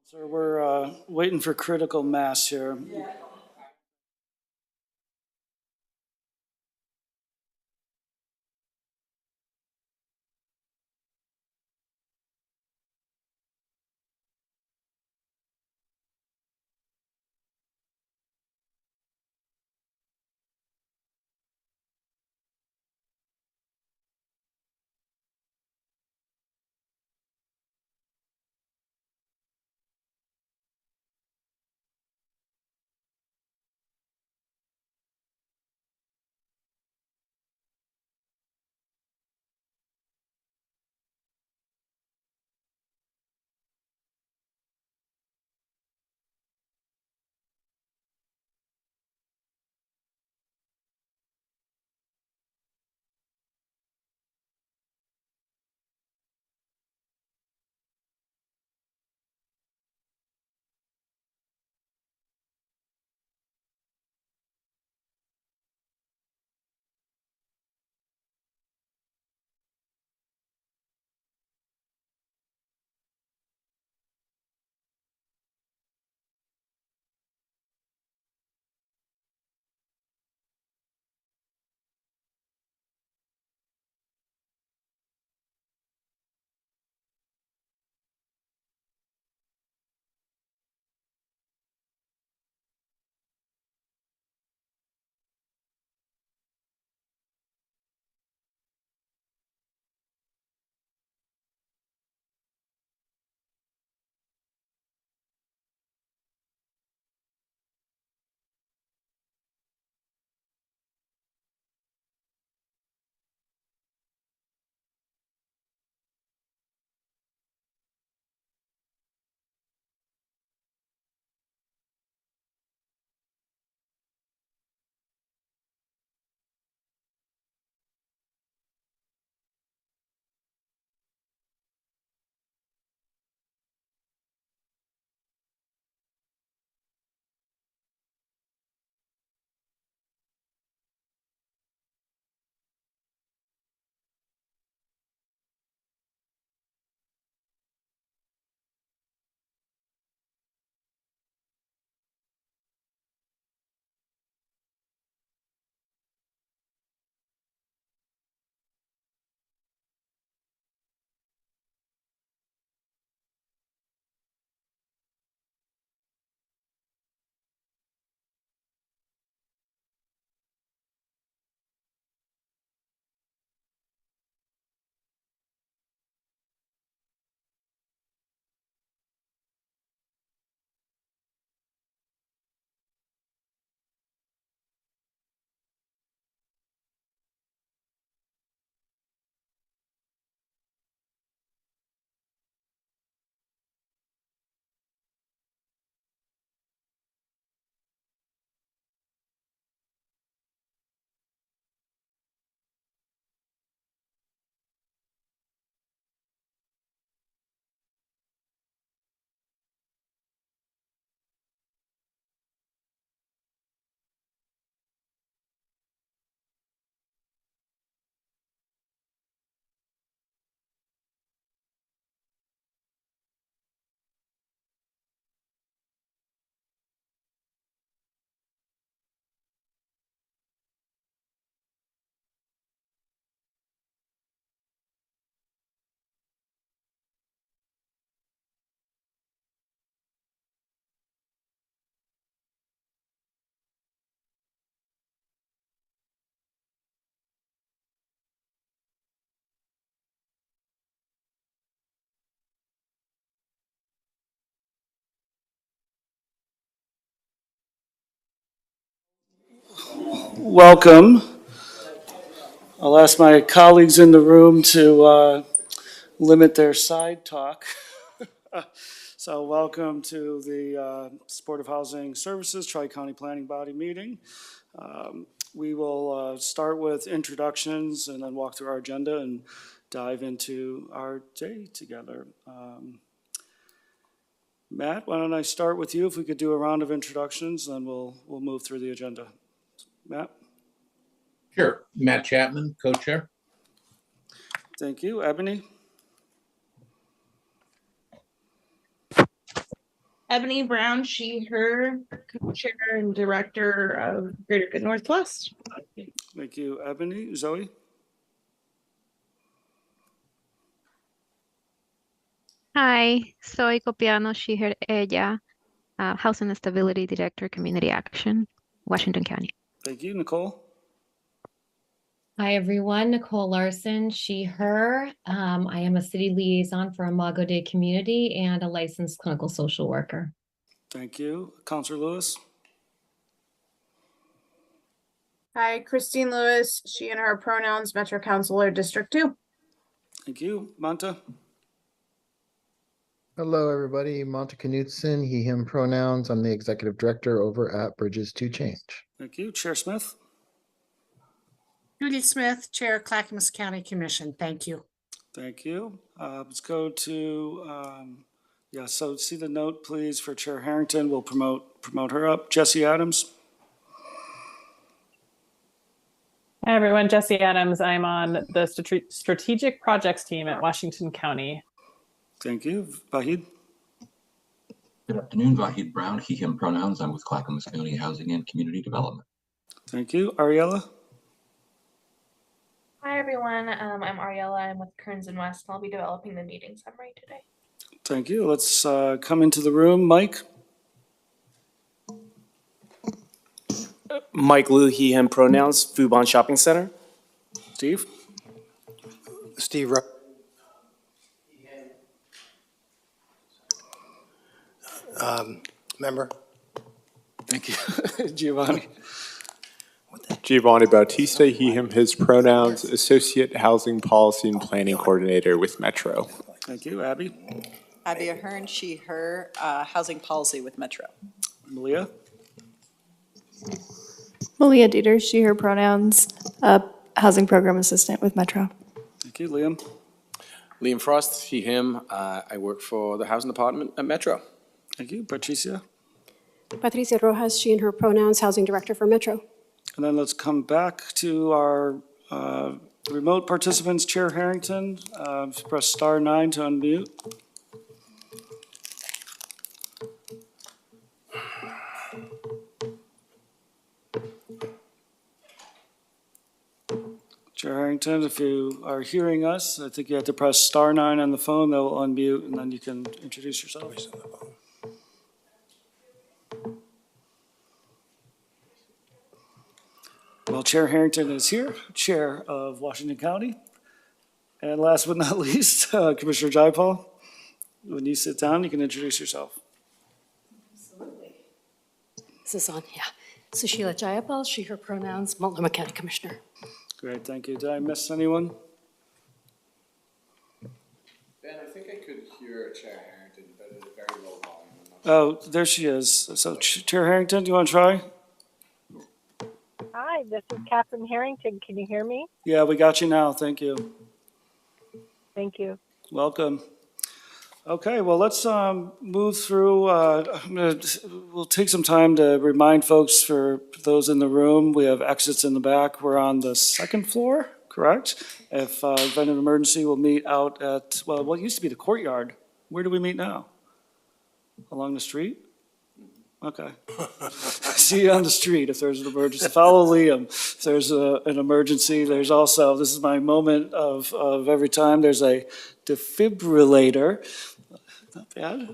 So we're waiting for critical mass here. Welcome. I'll ask my colleagues in the room to limit their side talk. So welcome to the Supportive Housing Services Tri-County Planning Body meeting. We will start with introductions and then walk through our agenda and dive into our day together. Matt, why don't I start with you? If we could do a round of introductions, then we'll move through the agenda. Matt? Sure. Matt Chapman, co-chair. Thank you. Ebony? Ebony Brown, she, her, co-chair and director of Greater Good Northwest. Thank you, Ebony. Zoe? Hi, soy Copiano, she, her, ella, Housing and Stability Director, Community Action, Washington County. Thank you, Nicole. Hi, everyone. Nicole Larson, she, her. I am a city liaison for Imago Dei Community and a licensed clinical social worker. Thank you. Counselor Lewis? Hi, Christine Lewis, she and her pronouns, Metro Councilor, District 2. Thank you. Monta? Hello, everybody. Monta Knudsen, he, him pronouns. I'm the executive director over at Bridges to Change. Thank you. Chair Smith? Judy Smith, Chair, Clackamas County Commission. Thank you. Thank you. Let's go to, so see the note, please, for Chair Harrington. We'll promote her up. Jesse Adams? Hi, everyone. Jesse Adams. I'm on the strategic projects team at Washington County. Thank you. Vahid? Good afternoon, Vahid Brown, he, him pronouns. I'm with Clackamas County Housing and Community Development. Thank you. Ariella? Hi, everyone. I'm Ariella. I'm with Kearns and West, and I'll be developing the meeting summary today. Thank you. Let's come into the room. Mike? Mike Liu, he, him pronouns, Fubon Shopping Center. Steve? Steve. Member. Thank you. Giovanni? Giovanni Bautista, he, him, his pronouns, Associate Housing Policy and Planning Coordinator with Metro. Thank you. Abby? Abby Ahern, she, her, Housing Policy with Metro. Malia? Malia Dieter, she, her pronouns, Housing Program Assistant with Metro. Thank you. Liam? Liam Frost, he, him. I work for the Housing Department at Metro. Thank you. Patricia? Patricia Rojas, she and her pronouns, Housing Director for Metro. And then let's come back to our remote participants. Chair Harrington, press *9 to unmute. Chair Harrington, if you are hearing us, I think you have to press *9 on the phone. That will unmute, and then you can introduce yourself. Well, Chair Harrington is here, Chair of Washington County. And last but not least, Commissioner Jaipal, when you sit down, you can introduce yourself. Absolutely. Is this on? Yeah. Sushila Jayapal, she, her pronouns, Multnomah County Commissioner. Great, thank you. Did I miss anyone? Ben, I think I could hear Chair Harrington, but at a very low volume. Oh, there she is. So Chair Harrington, do you want to try? Hi, this is Catherine Harrington. Can you hear me? Yeah, we got you now. Thank you. Thank you. Welcome. Okay, well, let's move through. We'll take some time to remind folks, for those in the room, we have exits in the back. We're on the second floor, correct? If event of emergency, we'll meet out at, well, what used to be the courtyard. Where do we meet now? Along the street? Okay. See you on the street if there's an emergency. Follow Liam if there's an emergency. There's also, this is my moment of every time, there's a defibrillator. Not bad.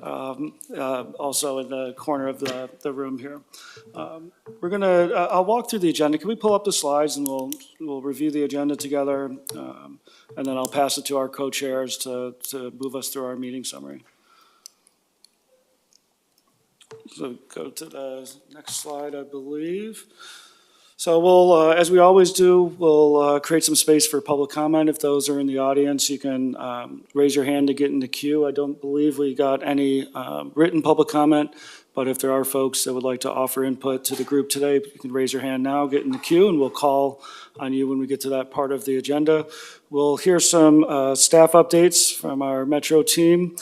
Also in the corner of the room here. We're gonna, I'll walk through the agenda. Can we pull up the slides and we'll review the agenda together? And then I'll pass it to our co-chairs to move us through our meeting summary. So go to the next slide, I believe. So we'll, as we always do, we'll create some space for public comment. If those are in the audience, you can raise your hand to get in the queue. I don't believe we got any written public comment, but if there are folks that would like to offer input to the group today, you can raise your hand now, get in the queue, and we'll call on you when we get to that part of the agenda. We'll hear some staff updates from our Metro team.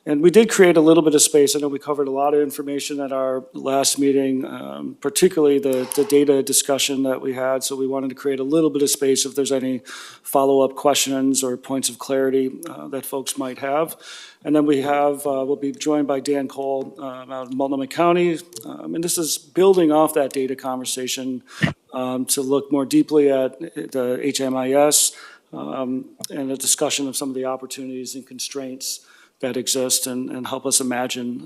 And we did create a little bit of space. I know we covered a lot of information at our last meeting, particularly the data discussion that we had. So we wanted to create a little bit of space if there's any follow-up questions or points of clarity that folks might have. And then we'll be joined by Dan Cole out of Multnomah County. And this is building off that data conversation to look more deeply at the HMIS and a discussion of some of the opportunities and constraints that exist and help us imagine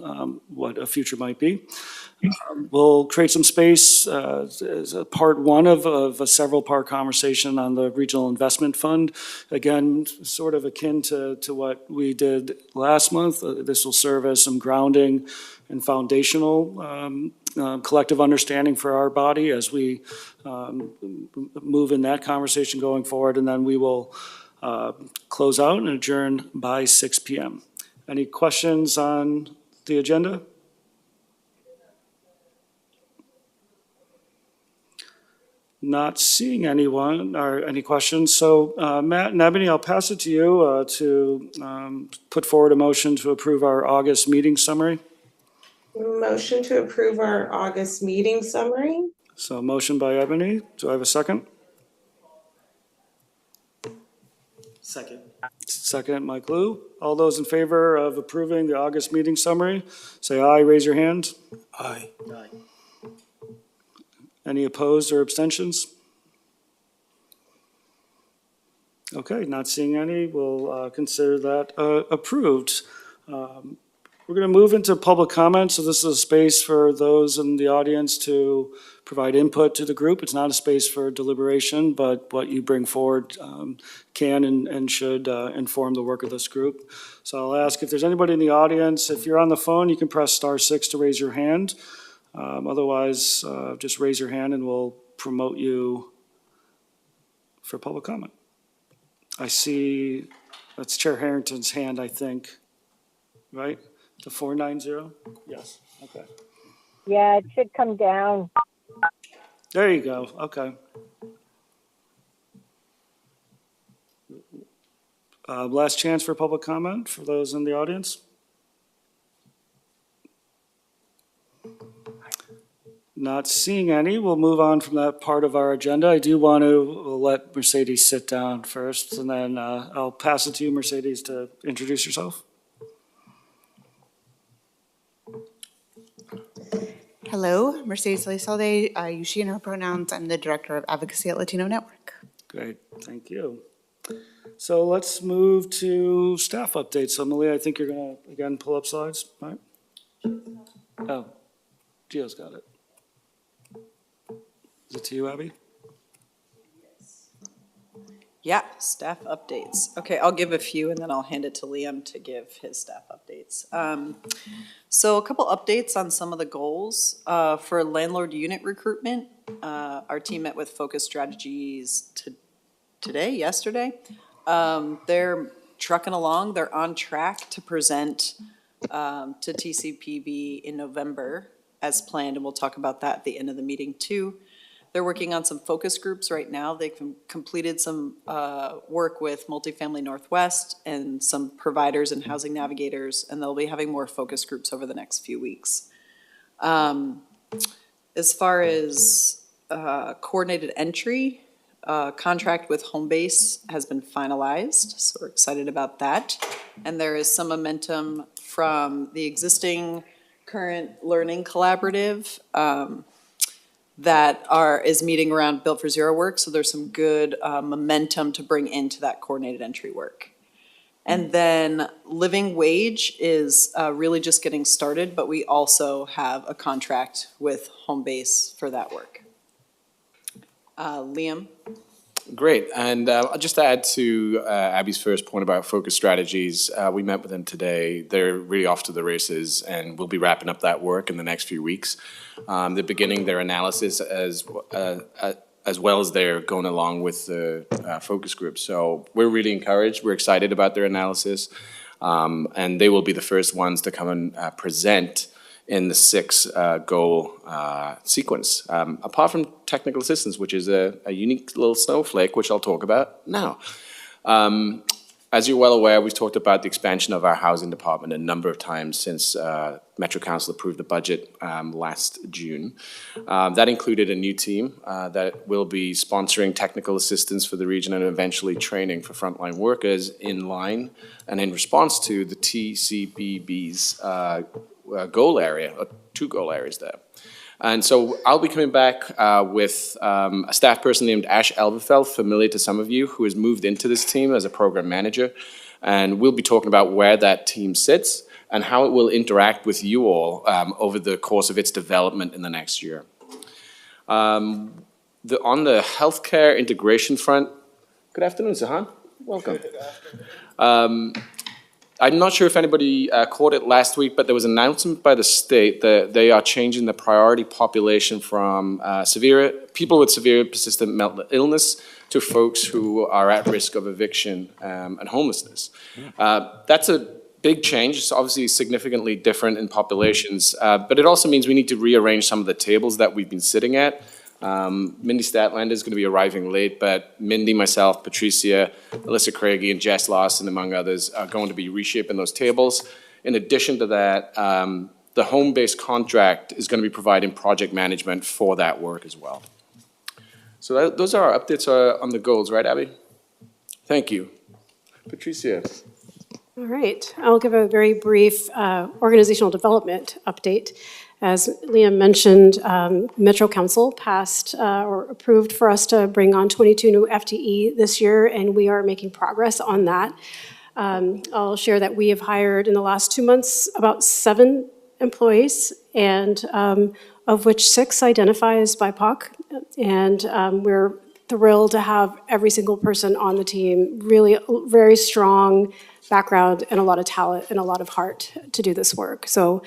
what a future might be. We'll create some space as a part one of a several-part conversation on the Regional Investment Fund. Again, sort of akin to what we did last month. This will serve as some grounding and foundational collective understanding for our body as we move in that conversation going forward. And then we will close out and adjourn by 6 p.m. Any questions on the agenda? Not seeing anyone or any questions. So Matt and Ebony, I'll pass it to you to put forward a motion to approve our August meeting summary. Motion to approve our August meeting summary. So motion by Ebony. Do I have a second? Second. Second, Mike Lou. All those in favor of approving the August meeting summary, say aye, raise your hand. Aye. Any opposed or abstentions? Okay, not seeing any, we'll consider that approved. We're going to move into public comment, so this is a space for those in the audience to provide input to the group. It's not a space for deliberation, but what you bring forward can and should inform the work of this group. So I'll ask if there's anybody in the audience. If you're on the phone, you can press *6 to raise your hand. Otherwise, just raise your hand and we'll promote you for public comment. I see, that's Chair Harrington's hand, I think, right? The 490? Yes, okay. Yeah, it should come down. There you go, okay. Last chance for public comment for those in the audience. Not seeing any, we'll move on from that part of our agenda. I do want to let Mercedes sit down first, and then I'll pass it to you, Mercedes, to introduce yourself. Hello, Mercedes Elizalde. I use she and her pronouns. I'm the Director of Advocacy at Latino Network. Great, thank you. So let's move to staff updates. So Malia, I think you're gonna, again, pull up slides, right? Oh, Gio's got it. Is it to you, Abby? Yeah, staff updates. Okay, I'll give a few and then I'll hand it to Liam to give his staff updates. So a couple updates on some of the goals. For landlord unit recruitment, our team met with Focus Strategies yesterday. They're trucking along. They're on track to present to TCPB in November as planned, and we'll talk about that at the end of the meeting too. They're working on some focus groups right now. They've completed some work with Multifamily Northwest and some providers and housing navigators, and they'll be having more focus groups over the next few weeks. As far as coordinated entry, contract with Homebase has been finalized, so we're excited about that. And there is some momentum from the existing current learning collaborative that is meeting around Built for Zero work, so there's some good momentum to bring into that coordinated entry work. And then living wage is really just getting started, but we also have a contract with Homebase for that work. Liam? Great, and I'll just add to Abby's first point about focus strategies. We met with them today. They're really off to the races, and we'll be wrapping up that work in the next few weeks. They're beginning their analysis as well as they're going along with the focus group. So we're really encouraged. We're excited about their analysis, and they will be the first ones to come and present in the 6 goal sequence, apart from technical assistance, which is a unique little snowflake, which I'll talk about now. As you're well aware, we've talked about the expansion of our housing department a number of times since Metro Council approved the budget last June. That included a new team that will be sponsoring technical assistance for the region and eventually training for frontline workers in line and in response to the TCPB's goal area, or 2 goal areas there. And so I'll be coming back with a staff person named Ash Elberfeld, familiar to some of you, who has moved into this team as a program manager. And we'll be talking about where that team sits and how it will interact with you all over the course of its development in the next year. On the healthcare integration front, good afternoon, Sahan. Welcome. I'm not sure if anybody caught it last week, but there was an announcement by the state that they are changing the priority population from people with severe persistent mental illness to folks who are at risk of eviction and homelessness. That's a big change. It's obviously significantly different in populations, but it also means we need to rearrange some of the tables that we've been sitting at. Mindy Statlander is going to be arriving late, but Mindy, myself, Patricia, Alyssa Craigie, and Jess Lawson, among others, are going to be reshaping those tables. In addition to that, the home-based contract is going to be providing project management for that work as well. So those are our updates on the goals, right, Abby? Thank you. Patricia. All right, I'll give a very brief organizational development update. As Liam mentioned, Metro Council passed or approved for us to bring on 22 new FTE this year, and we are making progress on that. I'll share that we have hired in the last 2 months about 7 employees, and of which 6 identify as BIPOC. And we're thrilled to have every single person on the team, really very strong background and a lot of talent and a lot of heart to do this work. So,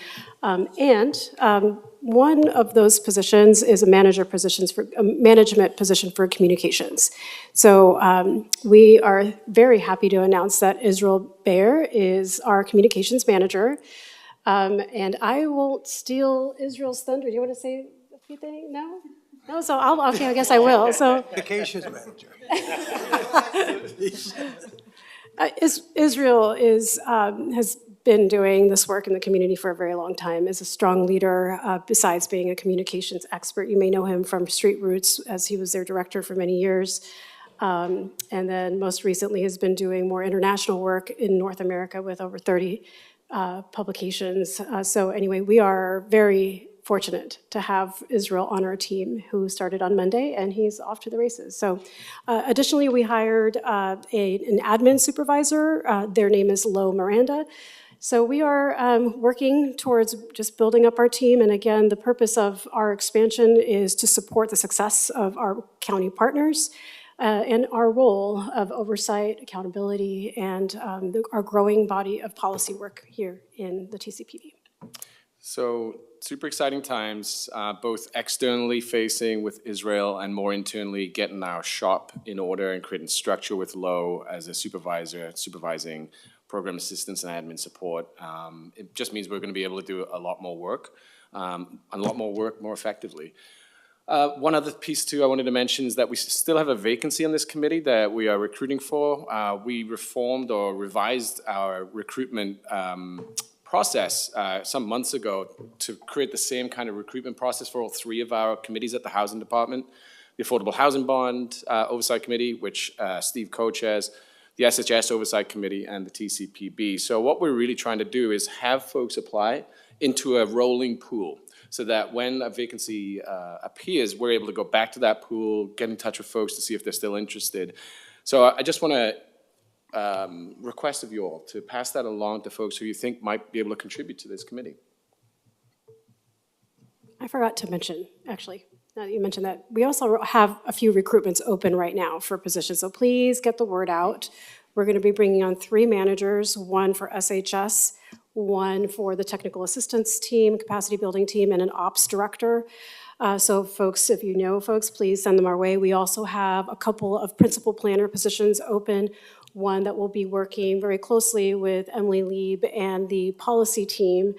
one of those positions is a management position for communications. So we are very happy to announce that Israel Bayer is our communications manager. And I won't steal Israel's thunder. Do you want to say a few things? No? No, so okay, I guess I will. So Communications manager. Israel has been doing this work in the community for a very long time, is a strong leader, besides being a communications expert. You may know him from Street Roots, as he was their director for many years. And then most recently has been doing more international work in North America with over 30 publications. So anyway, we are very fortunate to have Israel on our team, who started on Monday, and he's off to the races. So additionally, we hired an admin supervisor. Their name is Lo Miranda. So we are working towards just building up our team. And again, the purpose of our expansion is to support the success of our county partners and our role of oversight, accountability, and our growing body of policy work here in the TCPD. So super exciting times, both externally facing with Israel and more internally getting our shop in order and creating structure with Lo as a supervisor, supervising program assistance and admin support. It just means we're going to be able to do a lot more work, more effectively. One other piece too I wanted to mention is that we still have a vacancy on this committee that we are recruiting for. We reformed or revised our recruitment process some months ago to create the same kind of recruitment process for all 3 of our committees at the Housing Department. The Affordable Housing Bond Oversight Committee, which Steve co-chairs, the SHS Oversight Committee, and the TCPB. So what we're really trying to do is have folks apply into a rolling pool so that when a vacancy appears, we're able to go back to that pool, get in touch with folks to see if they're still interested. So I just want to request of you all to pass that along to folks who you think might be able to contribute to this committee. I forgot to mention, actually, now that you mentioned that, we also have a few recruitments open right now for positions, so please get the word out. We're going to be bringing on 3 managers, 1 for SHS, 1 for the technical assistance team, capacity building team, and an ops director. So folks, if you know folks, please send them our way. We also have a couple of principal planner positions open, one that will be working very closely with Emily Lieb and the policy team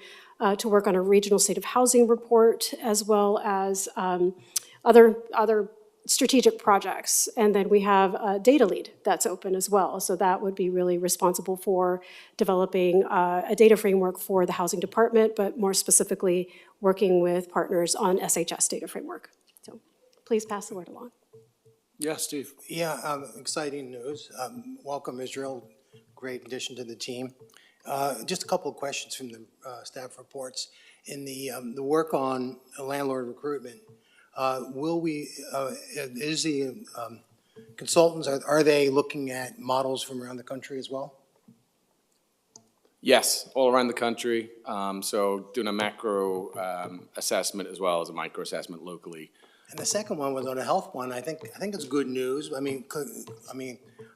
to work on a regional state of housing report, as well as other strategic projects. And then we have a data lead that's open as well. So that would be really responsible for developing a data framework for the housing department, but more specifically, working with partners on SHS data framework. So please pass the word along. Yeah, Steve. Yeah, exciting news. Welcome, Israel. Great addition to the team. Just a couple of questions from the staff reports. In the work on landlord recruitment, is the consultants, are they looking at models from around the country as well? Yes, all around the country. So doing a macro assessment as well as a micro assessment locally. And the second one was on a health one. I think it's good news. I mean,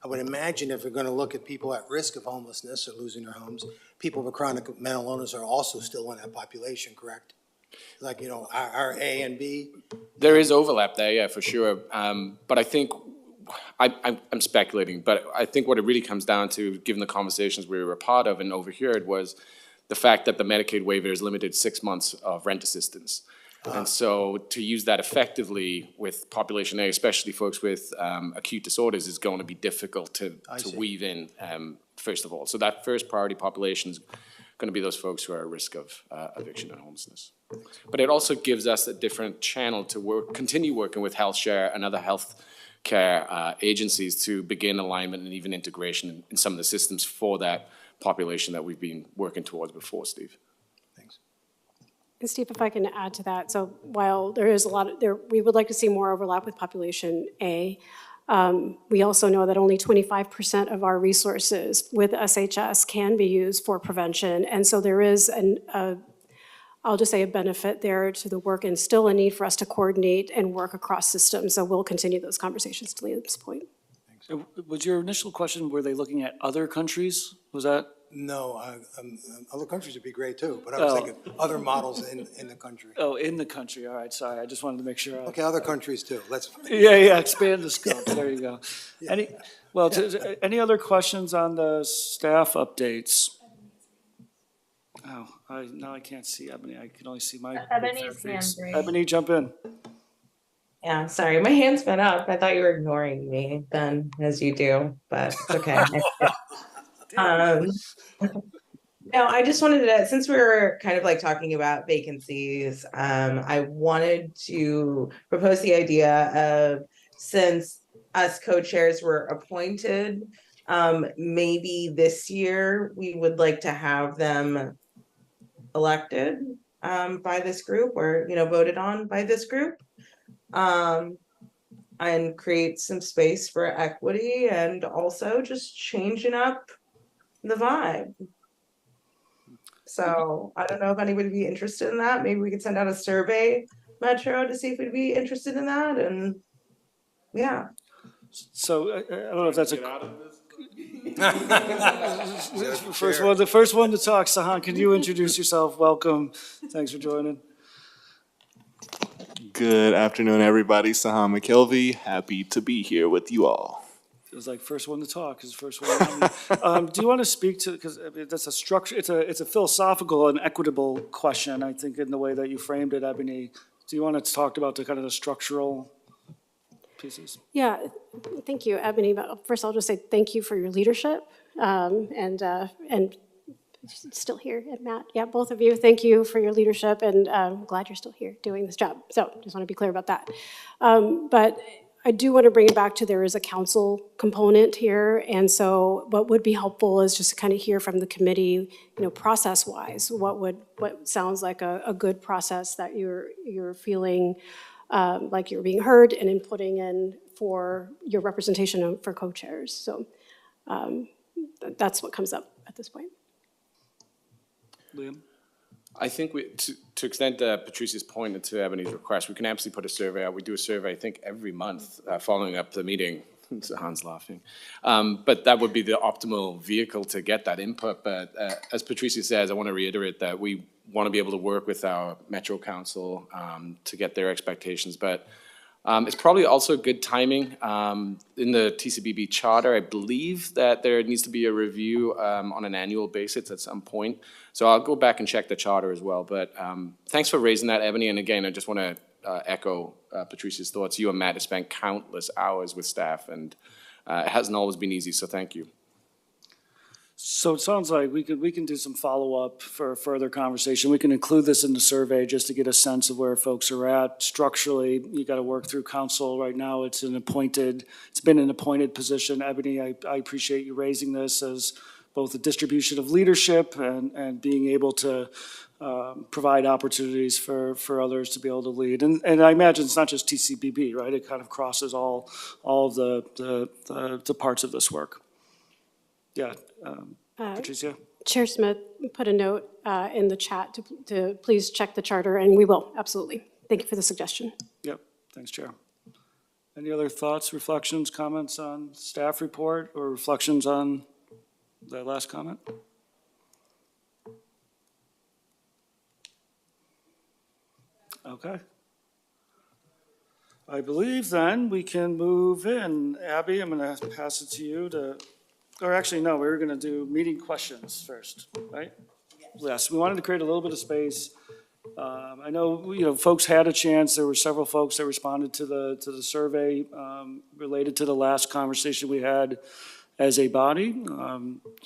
I would imagine if we're going to look at people at risk of homelessness or losing their homes, people with chronic mental illness are also still in that population, correct? Like, our A and B. There is overlap there, yeah, for sure. But I think, I'm speculating, but I think what it really comes down to, given the conversations we were a part of and overheard, was the fact that the Medicaid waiver is limited 6 months of rent assistance. And so to use that effectively with population A, especially folks with acute disorders, is going to be difficult to weave in, first of all. So that first priority population is going to be those folks who are at risk of eviction and homelessness. But it also gives us a different channel to continue working with HealthShare and other health care agencies to begin alignment and even integration in some of the systems for that population that we've been working towards before, Steve. And Steve, if I can add to that, so while there is a lot of, we would like to see more overlap with population A, we also know that only 25% of our resources with SHS can be used for prevention. And so there is I'll just say a benefit there to the work and still a need for us to coordinate and work across systems. So we'll continue those conversations to Liam's point. Was your initial question, were they looking at other countries? Was that? No, other countries would be great too, but I was thinking other models in the country. Oh, in the country. All right, sorry. I just wanted to make sure. Okay, other countries too. Let's. Yeah, expand the scope. There you go. Yeah. Any other questions on the staff updates? Oh, now I can't see Ebony. I can only see my Ebony's hand raised. Ebony, jump in. Yeah, sorry, my hand's been up. I thought you were ignoring me then, as you do, but it's okay. No, I just wanted to, since we were kind of like talking about vacancies, I wanted to propose the idea of, since us co-chairs were appointed, maybe this year we would like to have them elected by this group, or voted on by this group, and create some space for equity and also just changing up the vibe. So I don't know if anybody would be interested in that. Maybe we could send out a survey, Metro, to see if we'd be interested in that. And yeah. So I don't know if that's the first one to talk. Sahan, can you introduce yourself? Welcome. Thanks for joining. Good afternoon, everybody. Sahan McKelvey, happy to be here with you all. It was like first one to talk is first one. Do you want to speak to, because that's a structure, it's a philosophical and equitable question, I think, in the way that you framed it, Ebony. Do you want to talk about the kind of the structural pieces? Yeah, thank you, Ebony. But first, I'll just say thank you for your leadership, and still here, and Matt. Yeah, both of you, thank you for your leadership, and I'm glad you're still here doing this job. So just want to be clear about that. But I do want to bring it back to, there is a council component here, and so what would be helpful is just to kind of hear from the committee, process-wise, what sounds like a good process that you're feeling like you're being heard and inputting in for your representation for co-chairs. So that's what comes up at this point. Liam? I think to extend Patricia's point and to Ebony's request, we can absolutely put a survey out. We do a survey, I think, every month following up the meeting. Hans laughing. But that would be the optimal vehicle to get that input. But as Patricia says, I want to reiterate that we want to be able to work with our Metro Council to get their expectations. But it's probably also good timing. In the TCBB charter, I believe that there needs to be a review on an annual basis at some point. So I'll go back and check the charter as well. But thanks for raising that, Ebony. And again, I just want to echo Patricia's thoughts. You and Matt have spent countless hours with staff, and it hasn't always been easy, so thank you. So it sounds like we can do some follow-up for further conversation. We can include this in the survey just to get a sense of where folks are at. Structurally, you got to work through council. Right now, it's been an appointed position. Ebony, I appreciate you raising this as both a distribution of leadership and being able to provide opportunities for others to be able to lead. And I imagine it's not just TCBB, right? It kind of crosses all of the parts of this work. Yeah, Patricia? Chair Smith put a note in the chat to please check the charter, and we will, absolutely. Thank you for the suggestion. Yep, thanks, Chair. Any other thoughts, reflections, comments on staff report, or reflections on that last comment? Okay. I believe then we can move in. Abby, I'm going to pass it to you to, or actually, no, we were going to do meeting questions first, right? Yes, we wanted to create a little bit of space. I know, folks had a chance. There were several folks that responded to the survey related to the last conversation we had as a body.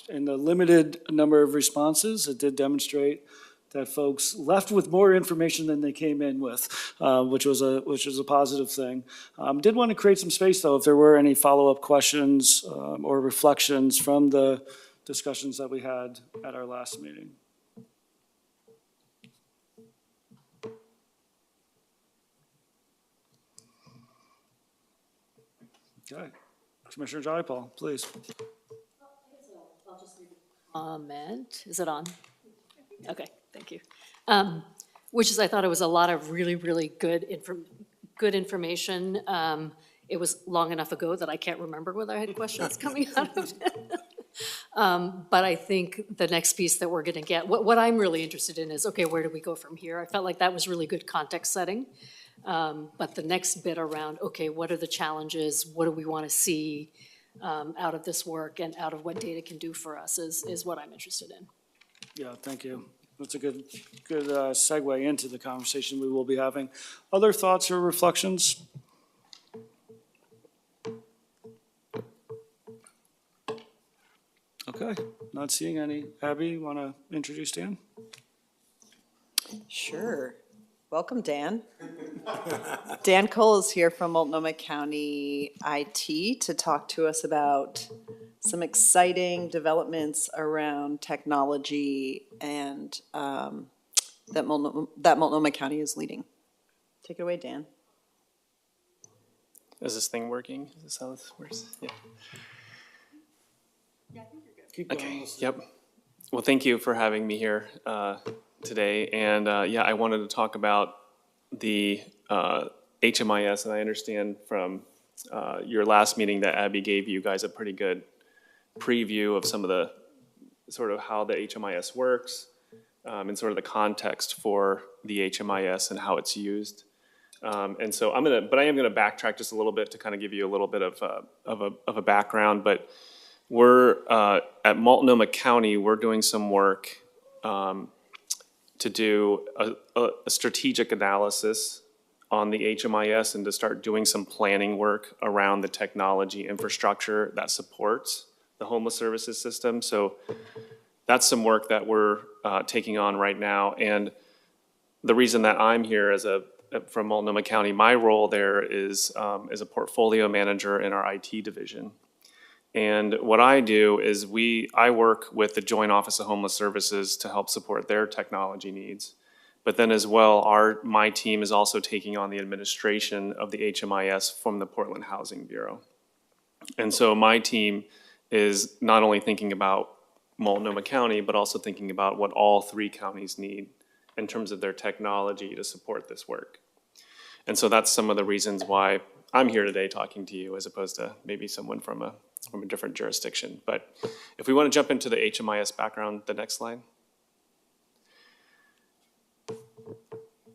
In the limited number of responses, it did demonstrate that folks left with more information than they came in with, which was a positive thing. Did want to create some space, though, if there were any follow-up questions or reflections from the discussions that we had at our last meeting. Okay. Commissioner Jayapal, please. I'll just leave a comment. Is it on? Okay, thank you. Which is, I thought it was a lot of really, really good information. It was long enough ago that I can't remember whether I had questions coming out of it. But I think the next piece that we're gonna get, what I'm really interested in is, okay, where do we go from here? I felt like that was really good context setting. But the next bit around, okay, what are the challenges? What do we want to see out of this work and out of what data can do for us is what I'm interested in. Yeah, thank you. That's a good segue into the conversation we will be having. Other thoughts or reflections? Okay, not seeing any. Abby, you want to introduce Dan? Sure. Welcome, Dan. Dan Cole is here from Multnomah County IT to talk to us about some exciting developments around technology and that Multnomah County is leading. Take it away, Dan. Is this thing working? Is this how this works? Yeah. Keep going. Okay, yep. Well, thank you for having me here today. And yeah, I wanted to talk about the HMIS, and I understand from your last meeting that Abby gave you guys a pretty good preview of some of the sort of how the HMIS works and sort of the context for the HMIS and how it's used. And so I am gonna backtrack just a little bit to kind of give you a little bit of a background. But we're at Multnomah County, we're doing some work to do a strategic analysis on the HMIS and to start doing some planning work around the technology infrastructure that supports the homeless services system. So that's some work that we're taking on right now. And the reason that I'm here from Multnomah County, my role there is as a portfolio manager in our IT division. And what I do is I work with the Joint Office of Homeless Services to help support their technology needs. But then as well, my team is also taking on the administration of the HMIS from the Portland Housing Bureau. And so my team is not only thinking about Multnomah County, but also thinking about what all three counties need in terms of their technology to support this work. And so that's some of the reasons why I'm here today talking to you as opposed to maybe someone from a different jurisdiction. But if we want to jump into the HMIS background, the next slide.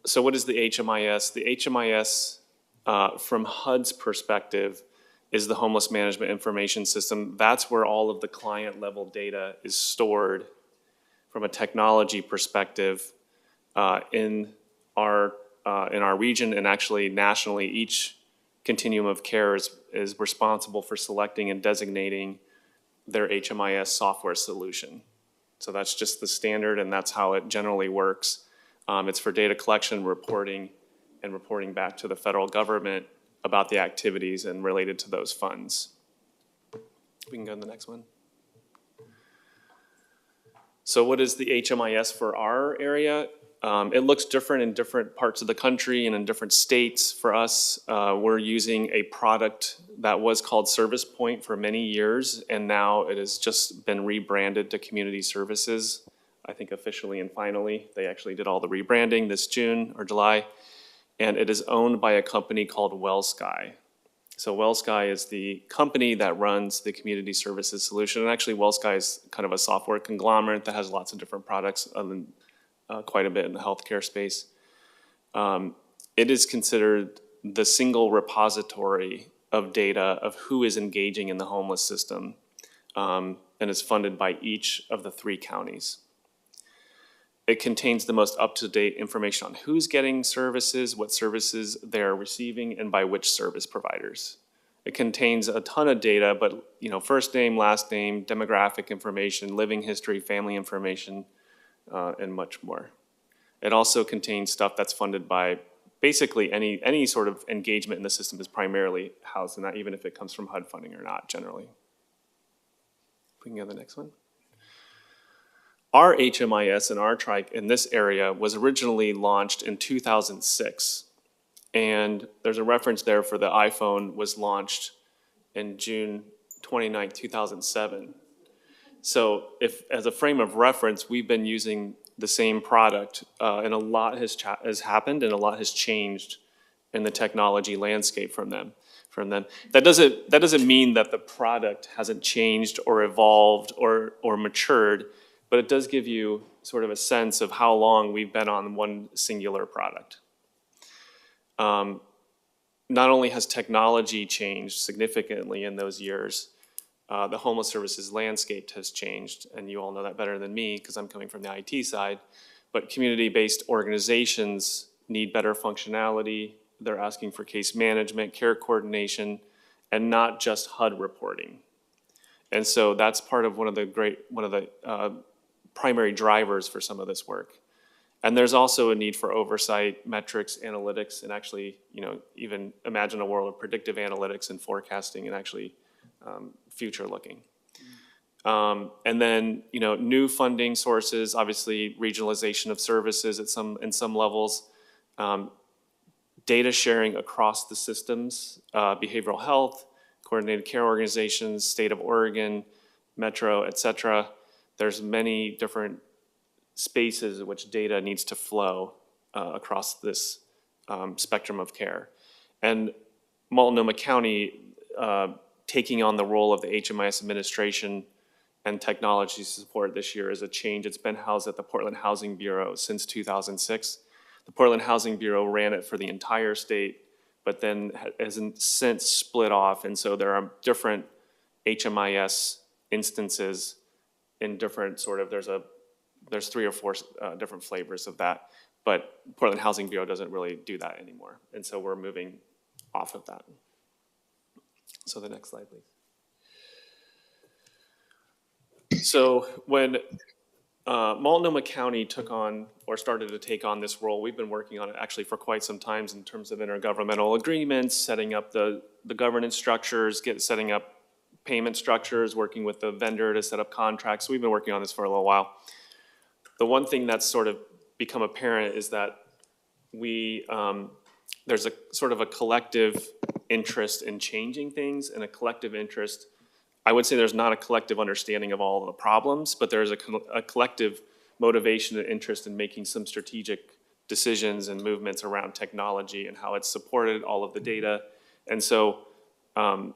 So what is the HMIS? The HMIS, from HUD's perspective, is the Homeless Management Information System. That's where all of the client level data is stored from a technology perspective in our in our region and actually nationally, each continuum of care is responsible for selecting and designating their HMIS software solution. So that's just the standard, and that's how it generally works. It's for data collection, reporting, and reporting back to the federal government about the activities and related to those funds. We can go to the next one. So what is the HMIS for our area? It looks different in different parts of the country and in different states. For us, we're using a product that was called Service Point for many years, and now it has just been rebranded to Community Services, I think officially and finally. They actually did all the rebranding this June or July, and it is owned by a company called WellSky. So WellSky is the company that runs the Community Services solution, and actually WellSky is kind of a software conglomerate that has lots of different products quite a bit in the healthcare space. It is considered the single repository of data of who is engaging in the homeless system, and is funded by each of the 3 counties. It contains the most up-to-date information on who's getting services, what services they're receiving, and by which service providers. It contains a ton of data, but first name, last name, demographic information, living history, family information, and much more. It also contains stuff that's funded by basically any sort of engagement in the system is primarily housed in that, even if it comes from HUD funding or not, generally. We can go to the next one. Our HMIS and our trike in this area was originally launched in 2006. And there's a reference there for the iPhone was launched in June 29, 2007. So if, as a frame of reference, we've been using the same product, and a lot has happened and a lot has changed in the technology landscape from them. That doesn't mean that the product hasn't changed or evolved or matured, but it does give you sort of a sense of how long we've been on one singular product. Not only has technology changed significantly in those years, the homeless services landscape has changed, and you all know that better than me because I'm coming from the IT side, but community-based organizations need better functionality. They're asking for case management, care coordination, and not just HUD reporting. And so that's part of one of the primary drivers for some of this work. And there's also a need for oversight, metrics, analytics, and actually, even imagine a world of predictive analytics and forecasting and actually future looking. And then, new funding sources, obviously regionalization of services in some levels, data sharing across the systems, behavioral health, coordinated care organizations, state of Oregon, Metro, et cetera. There's many different spaces in which data needs to flow across this spectrum of care. And Multnomah County taking on the role of the HMIS administration and technology support this year is a change. It's been housed at the Portland Housing Bureau since 2006. The Portland Housing Bureau ran it for the entire state, but then has since split off, and so there are different HMIS instances in different there's 3 or 4 different flavors of that, but Portland Housing Bureau doesn't really do that anymore, and so we're moving off of that. So the next slide, please. So when Multnomah County took on or started to take on this role, we've been working on it actually for quite some time in terms of intergovernmental agreements, setting up the governance structures, setting up payment structures, working with the vendor to set up contracts. So we've been working on this for a little while. The one thing that's sort of become apparent is that there's a sort of a collective interest in changing things and a collective interest. I would say there's not a collective understanding of all of the problems, but there's a collective motivation and interest in making some strategic decisions and movements around technology and how it's supported, all of the data. And so, and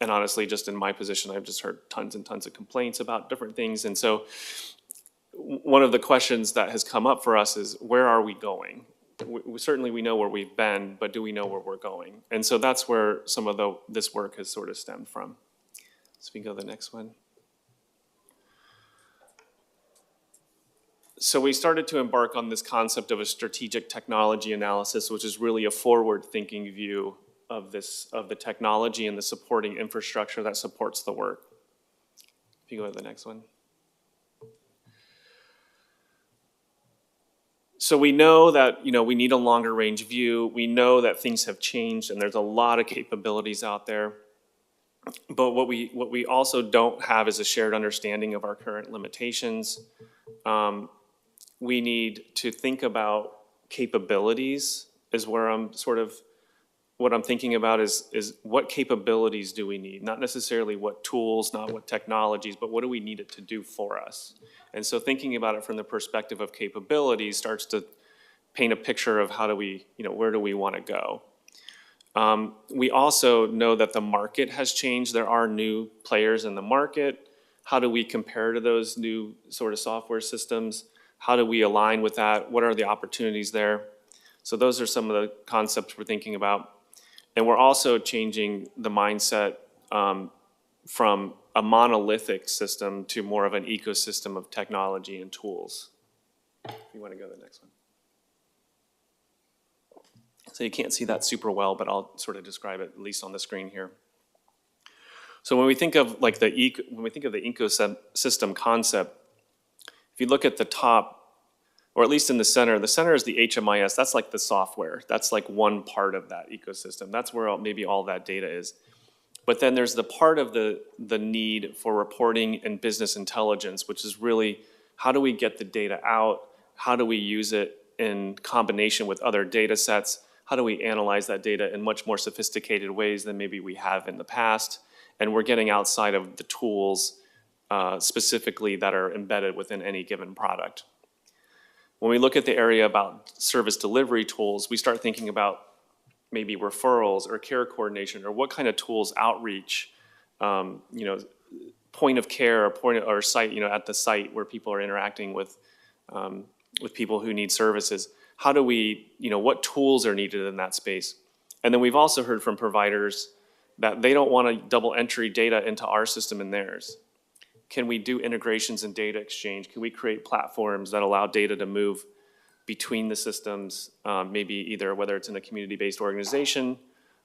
honestly, just in my position, I've just heard tons and tons of complaints about different things. And so one of the questions that has come up for us is, where are we going? Certainly we know where we've been, but do we know where we're going? And so that's where some of this work has sort of stemmed from. So we can go to the next one. So we started to embark on this concept of a strategic technology analysis, which is really a forward-thinking view of the technology and the supporting infrastructure that supports the work. If you go to the next one. So we know that, we need a longer range view. We know that things have changed and there's a lot of capabilities out there. But what we also don't have is a shared understanding of our current limitations. We need to think about capabilities is where I'm what I'm thinking about is what capabilities do we need? Not necessarily what tools, not what technologies, but what do we need it to do for us? And so thinking about it from the perspective of capabilities starts to paint a picture of how do we, where do we want to go? We also know that the market has changed. There are new players in the market. How do we compare to those new sort of software systems? How do we align with that? What are the opportunities there? So those are some of the concepts we're thinking about. And we're also changing the mindset from a monolithic system to more of an ecosystem of technology and tools. If you want to go to the next one. So you can't see that super well, but I'll sort of describe it at least on the screen here. So when we think of like the ecosystem concept, if you look at the top, or at least in the center is the HMIS. That's like the software. That's like one part of that ecosystem. That's where maybe all that data is. But then there's the part of the need for reporting and business intelligence, which is really how do we get the data out? How do we use it in combination with other data sets? How do we analyze that data in much more sophisticated ways than maybe we have in the past? And we're getting outside of the tools specifically that are embedded within any given product. When we look at the area about service delivery tools, we start thinking about maybe referrals or care coordination or what kind of tools, outreach, point of care or site, at the site where people are interacting with people who need services. How do we, what tools are needed in that space? And then we've also heard from providers that they don't want to double entry data into our system and theirs. Can we do integrations and data exchange? Can we create platforms that allow data to move between the systems, maybe either whether it's in a community-based organization,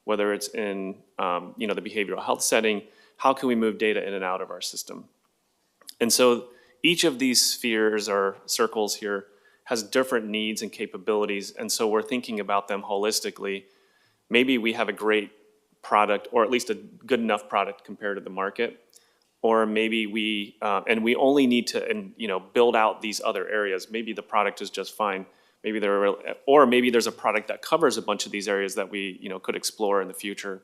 whether it's in the behavioral health setting, how can we move data in and out of our system? And so each of these spheres or circles here has different needs and capabilities, and so we're thinking about them holistically. Maybe we have a great product, or at least a good enough product compared to the market, or maybe we only need to build out these other areas. Maybe the product is just fine. Maybe maybe there's a product that covers a bunch of these areas that we could explore in the future.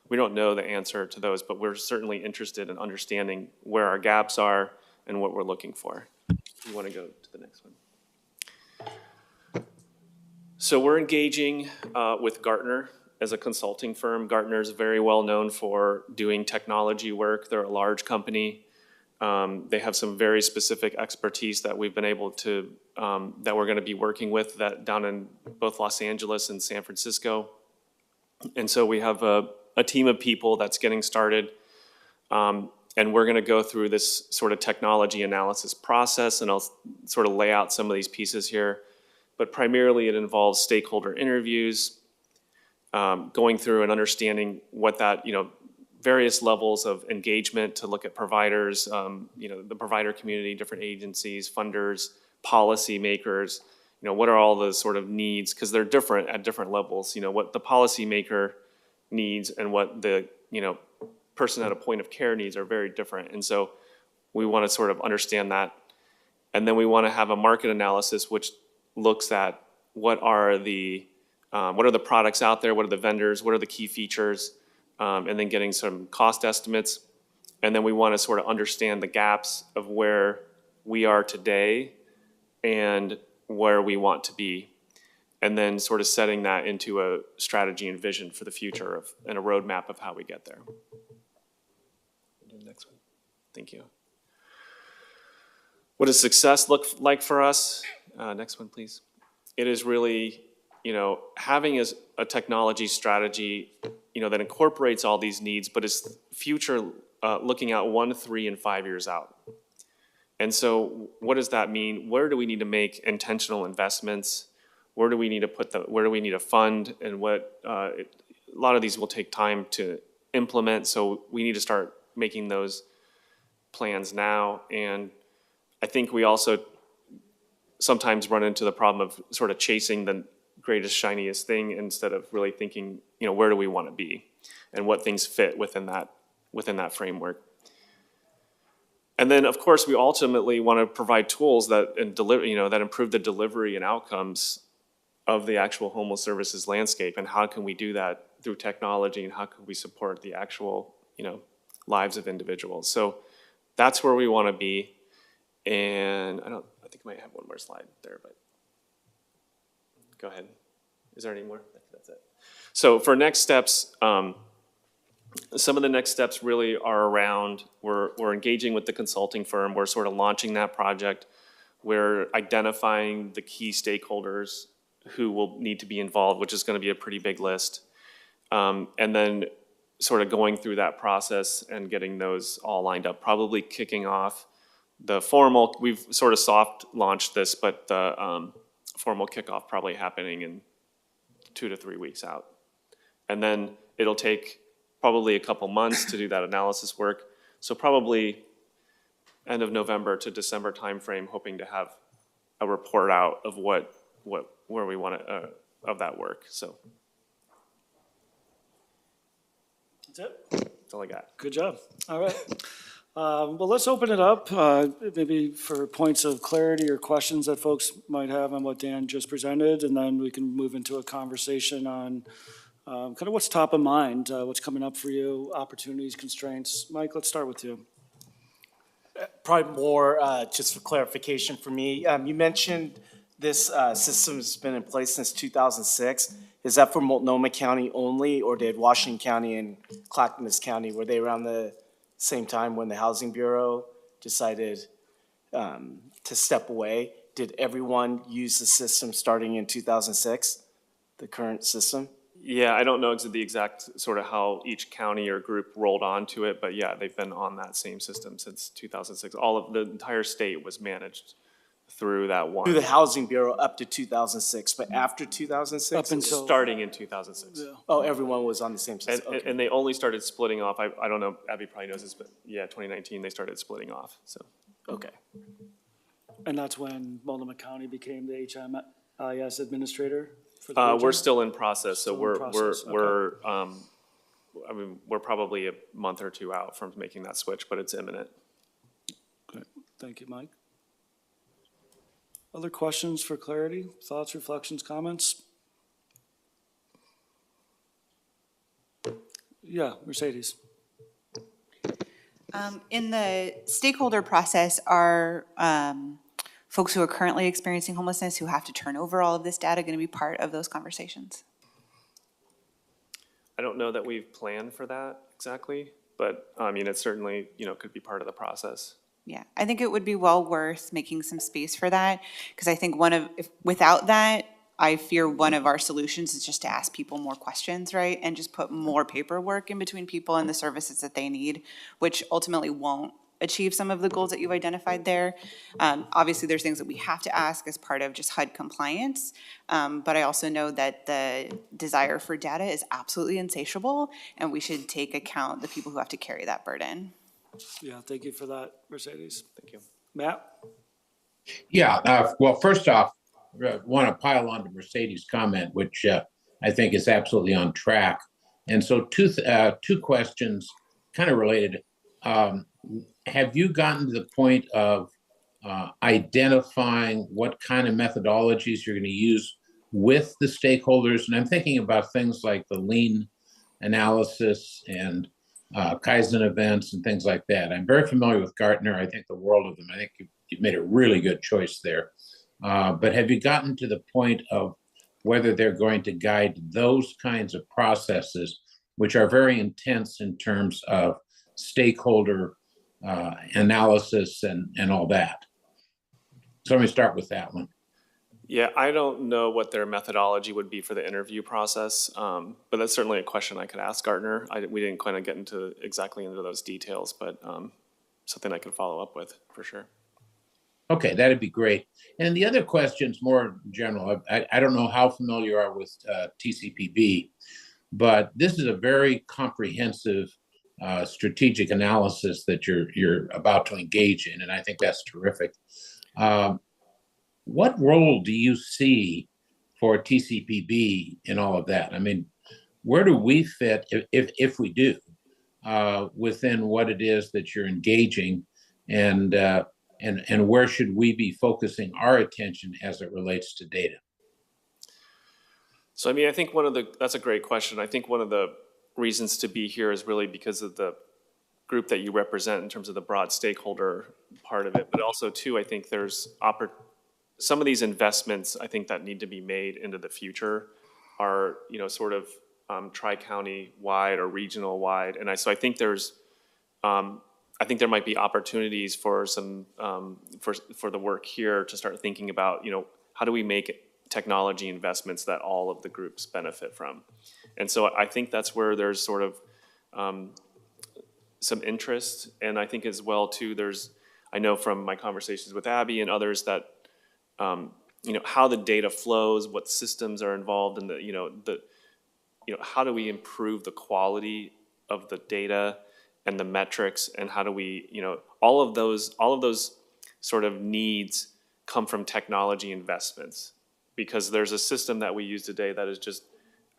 We don't know the answer to those, but we're certainly interested in understanding where our gaps are and what we're looking for. You want to go to the next one? So we're engaging with Gartner as a consulting firm. Gartner is very well known for doing technology work. They're a large company. They have some very specific expertise that we've been able to, that we're going to be working with down in both Los Angeles and San Francisco. And so we have a team of people that's getting started. And we're going to go through this sort of technology analysis process, and I'll sort of lay out some of these pieces here. But primarily it involves stakeholder interviews, going through and understanding what that, various levels of engagement to look at providers, the provider community, different agencies, funders, policy makers, what are all the sort of needs, because they're different at different levels. What the policymaker needs and what the, person at a point of care needs are very different. And so we want to sort of understand that. And then we want to have a market analysis which looks at what are the products out there, what are the vendors, what are the key features, and then getting some cost estimates. And then we want to sort of understand the gaps of where we are today and where we want to be. And then sort of setting that into a strategy and vision for the future and a roadmap of how we get there. Do the next one. Thank you. What does success look like for us? Next one, please. It is really, having a technology strategy, that incorporates all these needs, but is future looking out 1, 3, and 5 years out. And so what does that mean? Where do we need to make intentional investments? Where do we need to where do we need to fund? And a lot of these will take time to implement, so we need to start making those plans now. And I think we also sometimes run into the problem of sort of chasing the greatest, shiniest thing instead of really thinking, where do we want to be and what things fit within that framework. And then, of course, we ultimately want to provide tools that that improve the delivery and outcomes of the actual homeless services landscape. And how can we do that through technology, and how can we support the actual, lives of individuals? So that's where we want to be. And I think I might have one more slide there, but go ahead. Is there any more? That's it. So for next steps, some of the next steps really are around, we're engaging with the consulting firm. We're sort of launching that project. We're identifying the key stakeholders who will need to be involved, which is going to be a pretty big list. And then sort of going through that process and getting those all lined up, probably kicking off the formal, we've sort of soft launched this, but the formal kickoff probably happening in 2 to 3 weeks out. And then it'll take probably a couple months to do that analysis work. So probably end of November to December timeframe, hoping to have a report out of where we want to, of that work. So That's it. that's all I got. Good job. All right. Well, let's open it up, maybe for points of clarity or questions that folks might have on what Dan just presented, and then we can move into a conversation on kind of what's top of mind, what's coming up for you, opportunities, constraints. Mike, let's start with you. Probably more just for clarification for me. You mentioned this system's been in place since 2006. Is that for Multnomah County only, or did Washington County and Clackamas County, were they around the same time when the Housing Bureau decided to step away? Did everyone use the system starting in 2006, the current system? Yeah, I don't know the exact sort of how each county or group rolled onto it, but yeah, they've been on that same system since 2006. All of the entire state was managed through that one. Through the Housing Bureau up to 2006, but after 2006? Up until- Starting in 2006. Yeah. Oh, everyone was on the same system, okay. And they only started splitting off, I don't know, Abby probably knows this, but yeah, 2019, they started splitting off, so. Okay. And that's when Multnomah County became the HMIS administrator for the We're region? still in process, so Still in process, we're probably a month or two out from making that switch, but it's imminent. Okay. Thank you, Mike. Other questions for clarity, thoughts, reflections, comments? Yeah, Mercedes. In the stakeholder process, are folks who are currently experiencing homelessness who have to turn over all of this data going to be part of those conversations? I don't know that we've planned for that exactly, but I mean, it certainly, could be part of the process. Yeah, I think it would be well worth making some space for that, because I think without that, I fear one of our solutions is just to ask people more questions, right? And just put more paperwork in between people and the services that they need, which ultimately won't achieve some of the goals that you've identified there. Obviously, there's things that we have to ask as part of just HUD compliance, but I also know that the desire for data is absolutely insatiable, and we should take account the people who have to carry that burden. Yeah, thank you for that, Mercedes. Thank you. Matt? Yeah, well, first off, I want to pile on to Mercedes' comment, which I think is absolutely on track. And so two questions kind of related. Have you gotten to the point of identifying what kind of methodologies you're going to use with the stakeholders? And I'm thinking about things like the lean analysis and Kaizen events and things like that. I'm very familiar with Gartner. I think the world of them. I think you've made a really good choice there. But have you gotten to the point of whether they're going to guide those kinds of processes, which are very intense in terms of stakeholder analysis and all that? So let me start with that one. Yeah, I don't know what their methodology would be for the interview process, but that's certainly a question I could ask Gartner. We didn't kind of get exactly into those details, but something I could follow up with for sure. Okay, that'd be great. And the other question's more general. I don't know how familiar you are with TCPB, but this is a very comprehensive strategic analysis that you're about to engage in, and I think that's terrific. What role do you see for TCPB in all of that? I mean, where do we fit, if we do, within what it is that you're engaging, and where should we be focusing our attention as it relates to data? So I mean, I think that's a great question. I think one of the reasons to be here is really because of the group that you represent in terms of the broad stakeholder part of it, but also too, I think there's some of these investments I think that need to be made into the future are, you know, sort of tri-county wide or regional wide. And so I think there's, I think there might be opportunities for some, for the work here to start thinking about, you know, how do we make technology investments that all of the groups benefit from? And so I think that's where there's sort of some interest. And I think as well too, I know from my conversations with Abby and others that, you know, how the data flows, what systems are involved in how do we improve the quality of the data and the metrics, and how do we, you know, all of those sort of needs come from technology investments, because there's a system that we use today that is just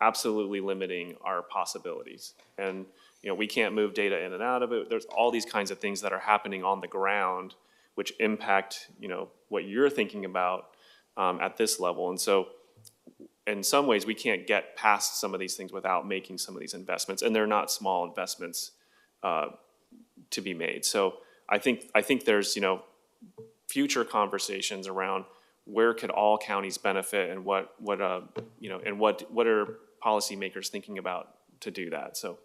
absolutely limiting our possibilities. And, you know, we can't move data in and out of it. There's all these kinds of things that are happening on the ground which impact, you know, what you're thinking about at this level. And so in some ways we can't get past some of these things without making some of these investments, and they're not small investments to be made. So I think there's, you know, future conversations around where could all counties benefit, and what you know, and what are policymakers thinking about to do that. So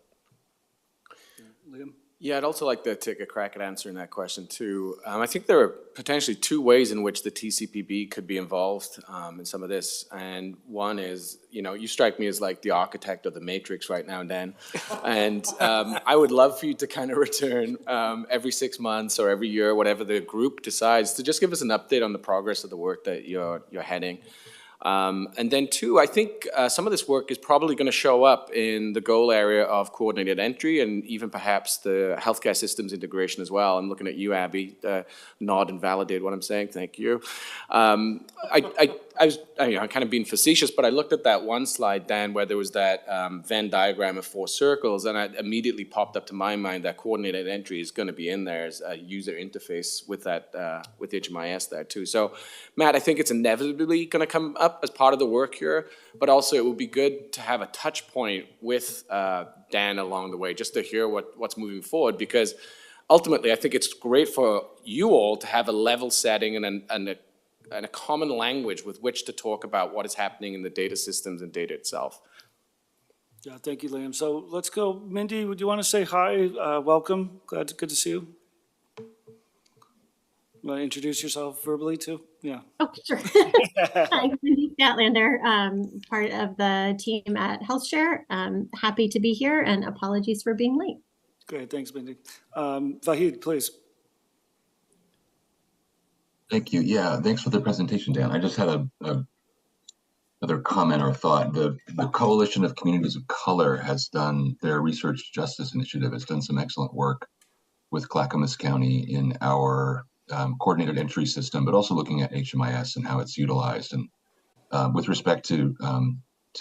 Liam? Yeah, I'd also like to take a crack at answering that question too. I think there are potentially two ways in which the TCPB could be involved in some of this. And one is, you know, you strike me as like the architect of the matrix right now, Dan. And I would love for you to kind of return every 6 months or every year, whatever the group decides, to just give us an update on the progress of the work that you're heading. And then two, I think some of this work is probably going to show up in the goal area of coordinated entry, and even perhaps the healthcare systems integration as well. I'm looking at you, Abby, nod and validate what I'm saying. Thank you. I was kind of being facetious, but I looked at that one slide, Dan, where there was that Venn diagram of 4 circles, and it immediately popped up to my mind that coordinated entry is going to be in there as a user interface with that with HMIS there too. So, Matt, I think it's inevitably going to come up as part of the work here, but also it would be good to have a touch point with Dan along the way, just to hear what's moving forward, because ultimately I think it's great for you all to have a level setting and a common language with which to talk about what is happening in the data systems and data itself. Yeah, thank you, Liam. So let's go. Mindy, would you want to say hi? Welcome. Good to see you. Want to introduce yourself verbally too? Yeah. Oh, sure. Hi, Mindy Statlander, part of the team at HealthShare. Happy to be here, and apologies for being late. Great, thanks, Mindy. Vahid, please. Thank you. Yeah, thanks for the presentation, Dan. I just had another comment or thought. The Coalition of Communities of Color has done their Research Justice Initiative. It's done some excellent work with Clackamas County in our coordinated entry system, but also looking at HMIS and how it's utilized, and with respect to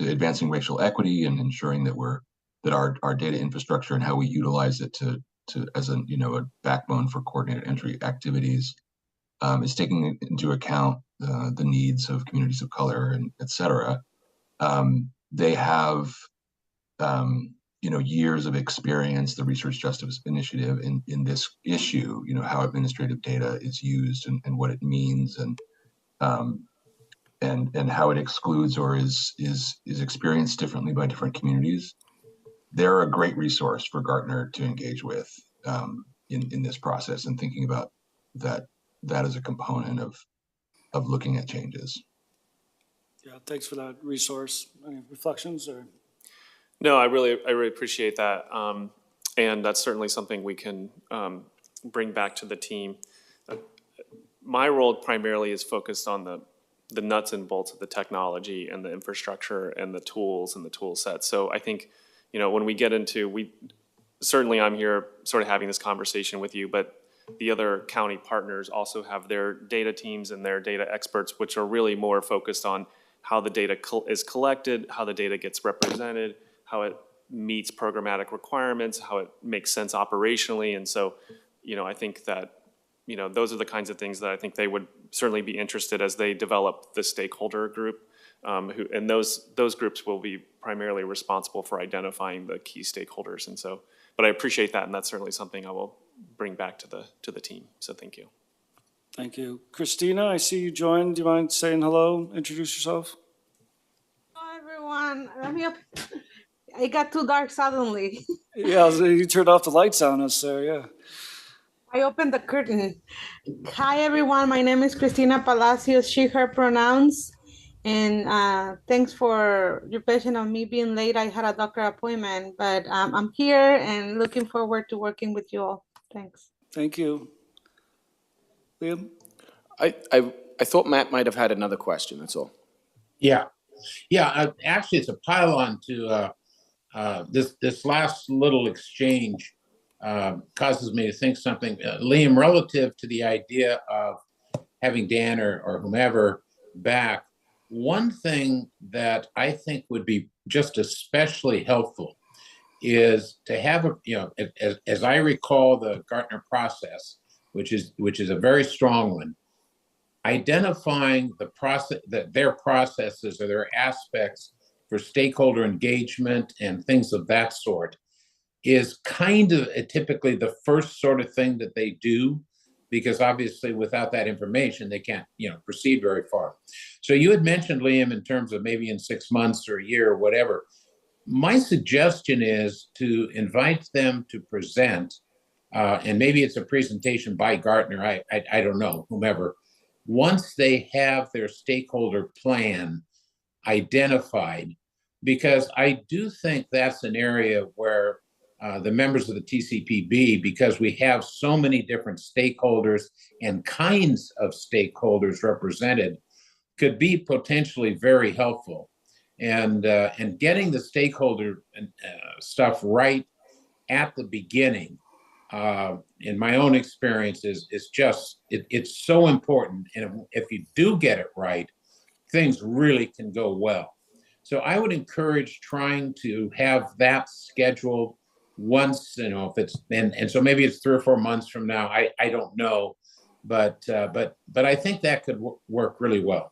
advancing racial equity and ensuring that our data infrastructure and how we utilize it to as a backbone for coordinated entry activities is taking into account the needs of communities of color and et cetera. They have years of experience, the Research Justice Initiative, in this issue, how administrative data is used and what it means, and how it excludes or is experienced differently by different communities. They're a great resource for Gartner to engage with in this process, and thinking about that as a component of looking at changes. Yeah, thanks for that resource. Any reflections or? No, I really appreciate that, and that's certainly something we can bring back to the team. my role primarily is focused on the nuts and bolts of the technology and the infrastructure and the tools and the tool set. So I think, when we get into, certainly I'm here sort of having this conversation with you, but the other county partners also have their data teams and their data experts, which are really more focused on how the data is collected, how the data gets represented, how it meets programmatic requirements, how it makes sense operationally. And so, I think that, those are the kinds of things that I think they would certainly be interested as they develop the stakeholder group. And those groups will be primarily responsible for identifying the key stakeholders. And so, but I appreciate that, and that's certainly something I will bring back to the team. So thank you. Thank you. Christina, I see you joined. Do you mind saying hello? Introduce yourself. Hello, everyone. It got too dark suddenly. Yeah, you turned off the lights on us there, yeah. I opened the curtain. Hi, everyone. My name is Cristina Palacios, she, her pronouns. And thanks for your patience on me being late. I had a doctor appointment, but I'm here and looking forward to working with you all. Thanks. Thank you. Liam? I thought Matt might have had another question, that's all. Yeah. Actually, it's a pile-on to this last little exchange causes me to think something. Liam, relative to the idea of having Dan or whomever back, one thing that I think would be just especially helpful is to have as I recall the Gartner process, which is a very strong one, identifying the process, that their processes or their aspects for stakeholder engagement and things of that sort is kind of typically the first sort of thing that they do, because obviously without that information, they can't, proceed very far. So you had mentioned, Liam, in terms of maybe in 6 months or a year or whatever. My suggestion is to invite them to present, and maybe it's a presentation by Gartner, I don't know, whomever, once they have their stakeholder plan identified, because I do think that's an area where the members of the TCPB, because we have so many different stakeholders and kinds of stakeholders represented, could be potentially very helpful. And getting the stakeholder stuff right at the beginning, in my own experience, is just, it's so important. And if you do get it right, things really can go well. So I would encourage trying to have that scheduled once, if it's, and so maybe it's 3 or 4 months from now, I don't know, but I think that could work really well.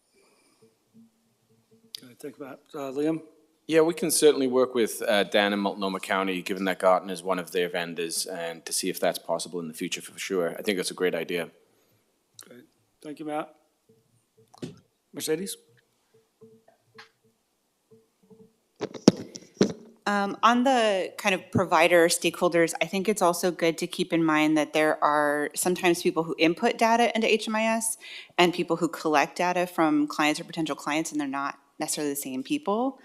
Think about Liam. Yeah, we can certainly work with Dan in Multnomah County, given that Gartner is one of their vendors, and to see if that's possible in the future for sure. I think that's a great idea. Great. Thank you, Matt. Mercedes? On the kind of provider stakeholders, I think it's also good to keep in mind that there are sometimes people who input data into HMIS and people who collect data from clients or potential clients, and they're not necessarily the same people.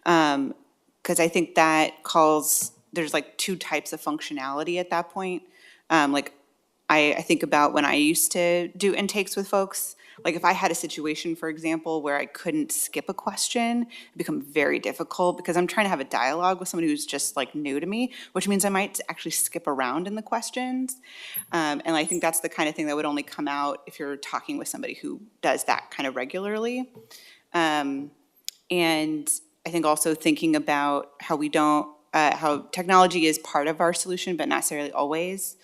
Because I think that there's like 2 types of functionality at that point. I think about when I used to do intakes with folks, like if I had a situation, for example, where I couldn't skip a question, it become very difficult because I'm trying to have a dialogue with somebody who's just like new to me, which means I might actually skip around in the questions. And I think that's the kind of thing that would only come out if you're talking with somebody who does that kind of regularly. And I think also thinking about how how technology is part of our solution, but not necessarily always.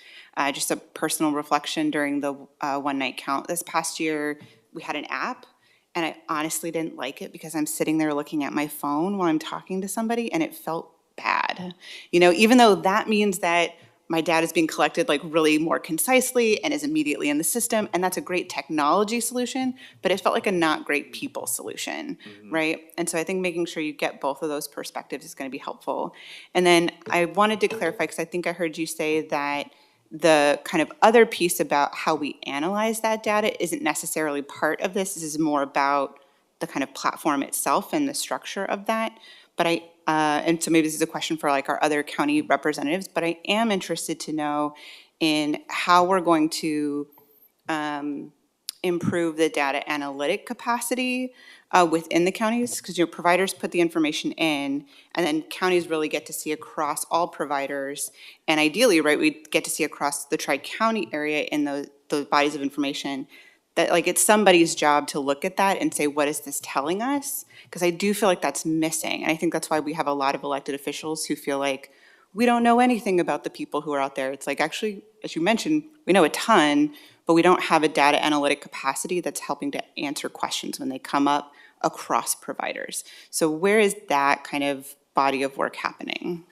Just a personal reflection during the one night count this past year, we had an app and I honestly didn't like it because I'm sitting there looking at my phone while I'm talking to somebody and it felt bad. Even though that means that my data is being collected like really more concisely and is immediately in the system, and that's a great technology solution, but it felt like a not great people solution, right? And so I think making sure you get both of those perspectives is going to be helpful. And then I wanted to clarify, because I think I heard you say that the kind of other piece about how we analyze that data isn't necessarily part of this. This is more about the kind of platform itself and the structure of that. But and so maybe this is a question for like our other county representatives, but I am interested to know in how we're going to improve the data analytic capacity within the counties, because your providers put the information in, and then counties really get to see across all providers. And ideally, right, we get to see across the tri-county area in those bodies of information, that like it's somebody's job to look at that and say, what is this telling us? Because I do feel like that's missing. And I think that's why we have a lot of elected officials who feel like we don't know anything about the people who are out there. It's like, actually, as you mentioned, we know a ton, but we don't have a data analytic capacity that's helping to answer questions when they come up across providers. So where is that kind of body of work happening?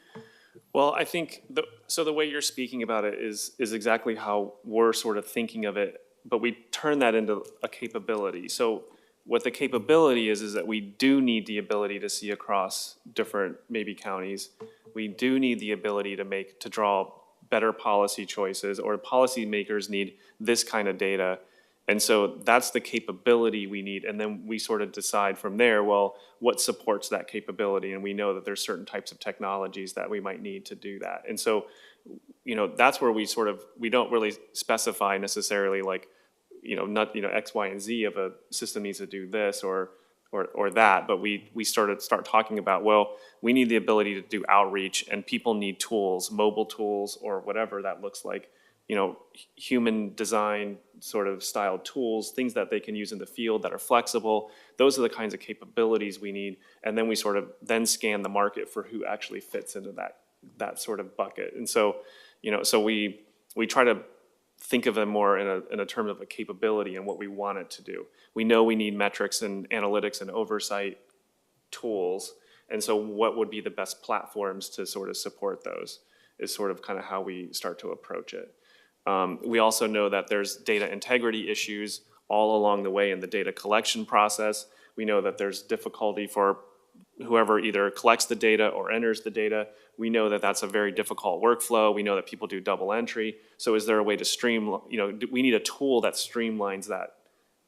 Well, I think, so the way you're speaking about it is exactly how we're sort of thinking of it, but we turn that into a capability. So what the capability is that we do need the ability to see across different maybe counties. We do need the ability to draw better policy choices, or policymakers need this kind of data. And so that's the capability we need. And then we sort of decide from there, well, what supports that capability? And we know that there's certain types of technologies that we might need to do that. And so, that's where we don't really specify necessarily like, not, X, Y, and Z of a system needs to do this or that, but we start talking about, well, we need the ability to do outreach, and people need tools, mobile tools, or whatever that looks like, human design sort of style tools, things that they can use in the field that are flexible. Those are the kinds of capabilities we need. And then we sort of then scan the market for who actually fits into that sort of bucket. And so, so we try to think of them more in a term of a capability and what we want it to do. We know we need metrics and analytics and oversight tools. And so what would be the best platforms to sort of support those is sort of kind of how we start to approach it. We also know that there's data integrity issues all along the way in the data collection process. We know that there's difficulty for whoever either collects the data or enters the data. We know that that's a very difficult workflow. We know that people do double entry. So is there a way to streamline, we need a tool that streamlines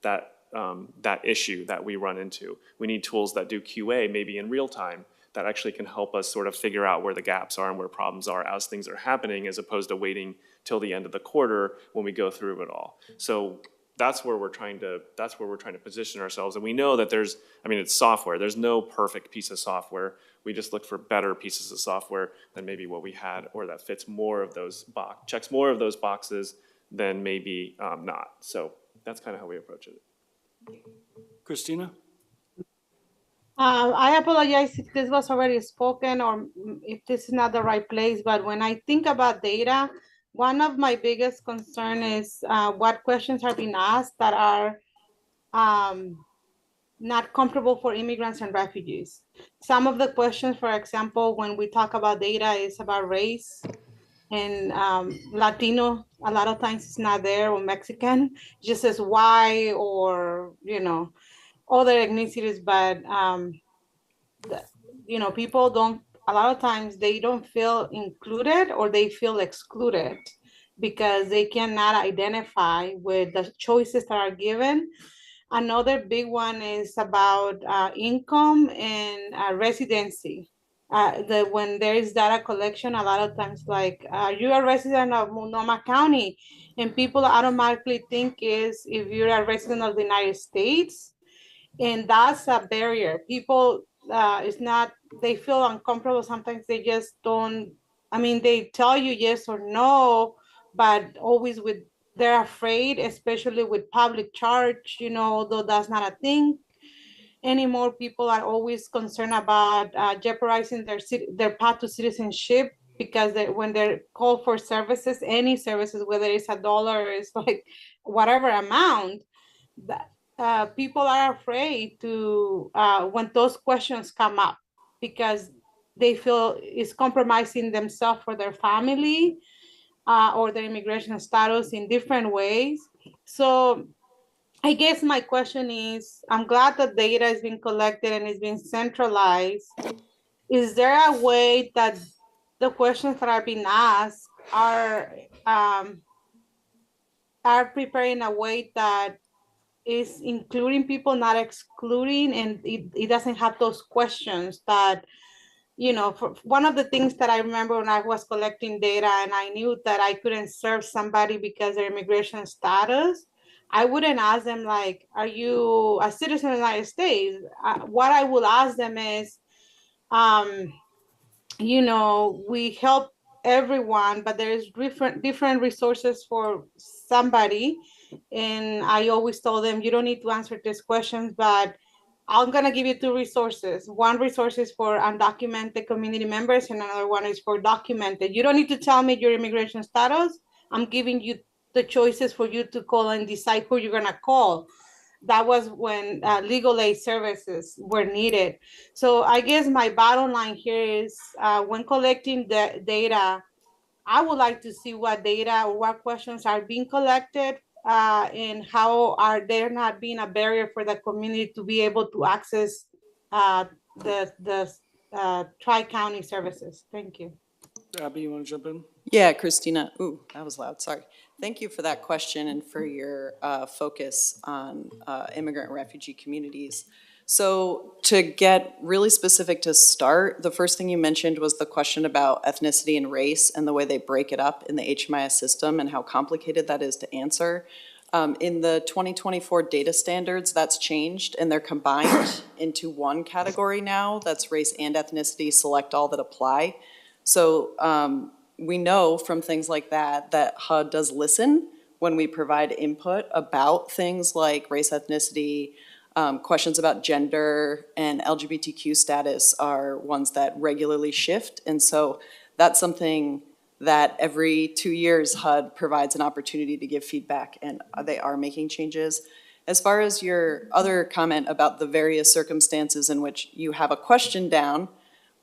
that issue that we run into. We need tools that do QA maybe in real time that actually can help us sort of figure out where the gaps are and where problems are as things are happening, as opposed to waiting till the end of the quarter when we go through it all. So that's where we're trying to position ourselves. And we know that it's software. There's no perfect piece of software. We just look for better pieces of software than maybe what we had, or that fits more of those checks more of those boxes than maybe not. So that's kind of how we approach it. Christina? I apologize if this was already spoken or if this is not the right place, but when I think about data, one of my biggest concern is what questions are being asked that are not comfortable for immigrants and refugees. Some of the questions, for example, when we talk about data, is about race, and Latino, a lot of times it's not there, or Mexican, just as why, or, other ethnicities, but people don't, a lot of times they don't feel included, or they feel excluded because they cannot identify with the choices that are given. Another big one is about income and residency. When there is data collection, a lot of times, like, you're a resident of Multnomah County, and people automatically think is if you're a resident of the United States, and that's a barrier. People, it's not, they feel uncomfortable. Sometimes they just don't, they tell you yes or no, but always they're afraid, especially with public charge, though that's not a thing anymore. People are always concerned about jeopardizing their path to citizenship, because when they're called for services, any services, whether it's $1 or it's like whatever amount, that people are afraid to when those questions come up, because they feel it's compromising themselves for their family or their immigration status in different ways. So I guess my question is, I'm glad that data is being collected and is being centralized. Is there a way that the questions that are being asked are prepared in a way that is including people, not excluding, and it doesn't have those questions that, for one of the things that I remember when I was collecting data and I knew that I couldn't serve somebody because their immigration status, I wouldn't ask them like, are you a citizen of the United States? What I will ask them is, we help everyone, but there's different resources for somebody. And I always told them, you don't need to answer these questions, but I'm gonna give you two resources. One resource is for undocumented community members, and another one is for documented. You don't need to tell me your immigration status. I'm giving you the choices for you to call and decide who you're gonna call. That was when legal aid services were needed. So I guess my bottom line here is when collecting the data, I would like to see what data or what questions are being collected and how are there not being a barrier for the community to be able to access the tri-county services. Thank you. Abby, you want to jump in? Yeah, Christina. Ooh, that was loud. Sorry. Thank you for that question and for your focus on immigrant and refugee communities. So to get really specific to start, the first thing you mentioned was the question about ethnicity and race and the way they break it up in the HMIS system and how complicated that is to answer. In the 2024 data standards, that's changed and they're combined into one category now. That's race and ethnicity, select all that apply. So we know from things like that HUD does listen when we provide input about things like race, ethnicity, questions about gender and LGBTQ status are ones that regularly shift. And so that's something that every 2 years HUD provides an opportunity to give feedback, and they are making changes. As far as your other comment about the various circumstances in which you have a question down,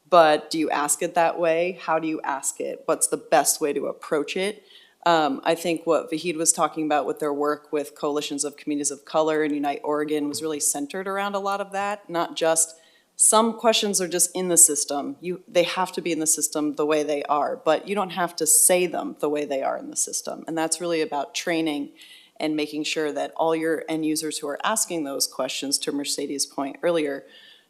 but do you ask it that way? How do you ask it? What's the best way to approach it? I think what Vahid was talking about with their work with coalitions of communities of color and Unite Oregon was really centered around a lot of that, not just some questions are just in the system. They have to be in the system the way they are, but you don't have to say them the way they are in the system. And that's really about training and making sure that all your end users who are asking those questions, to Mercedes' point earlier,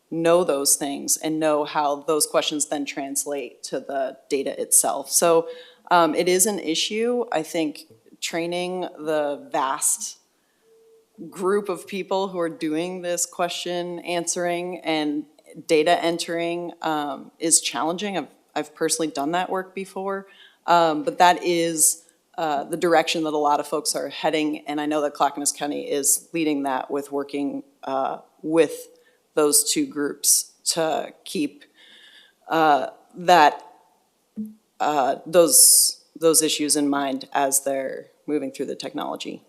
know those things and know how those questions then translate to the data itself. So it is an issue. I think training the vast group of people who are doing this question answering and data entering is challenging. I've personally done that work before, but that is the direction that a lot of folks are heading, and I know that Clackamas County is leading that with working with those two groups to keep those issues in mind as they're moving through the technology.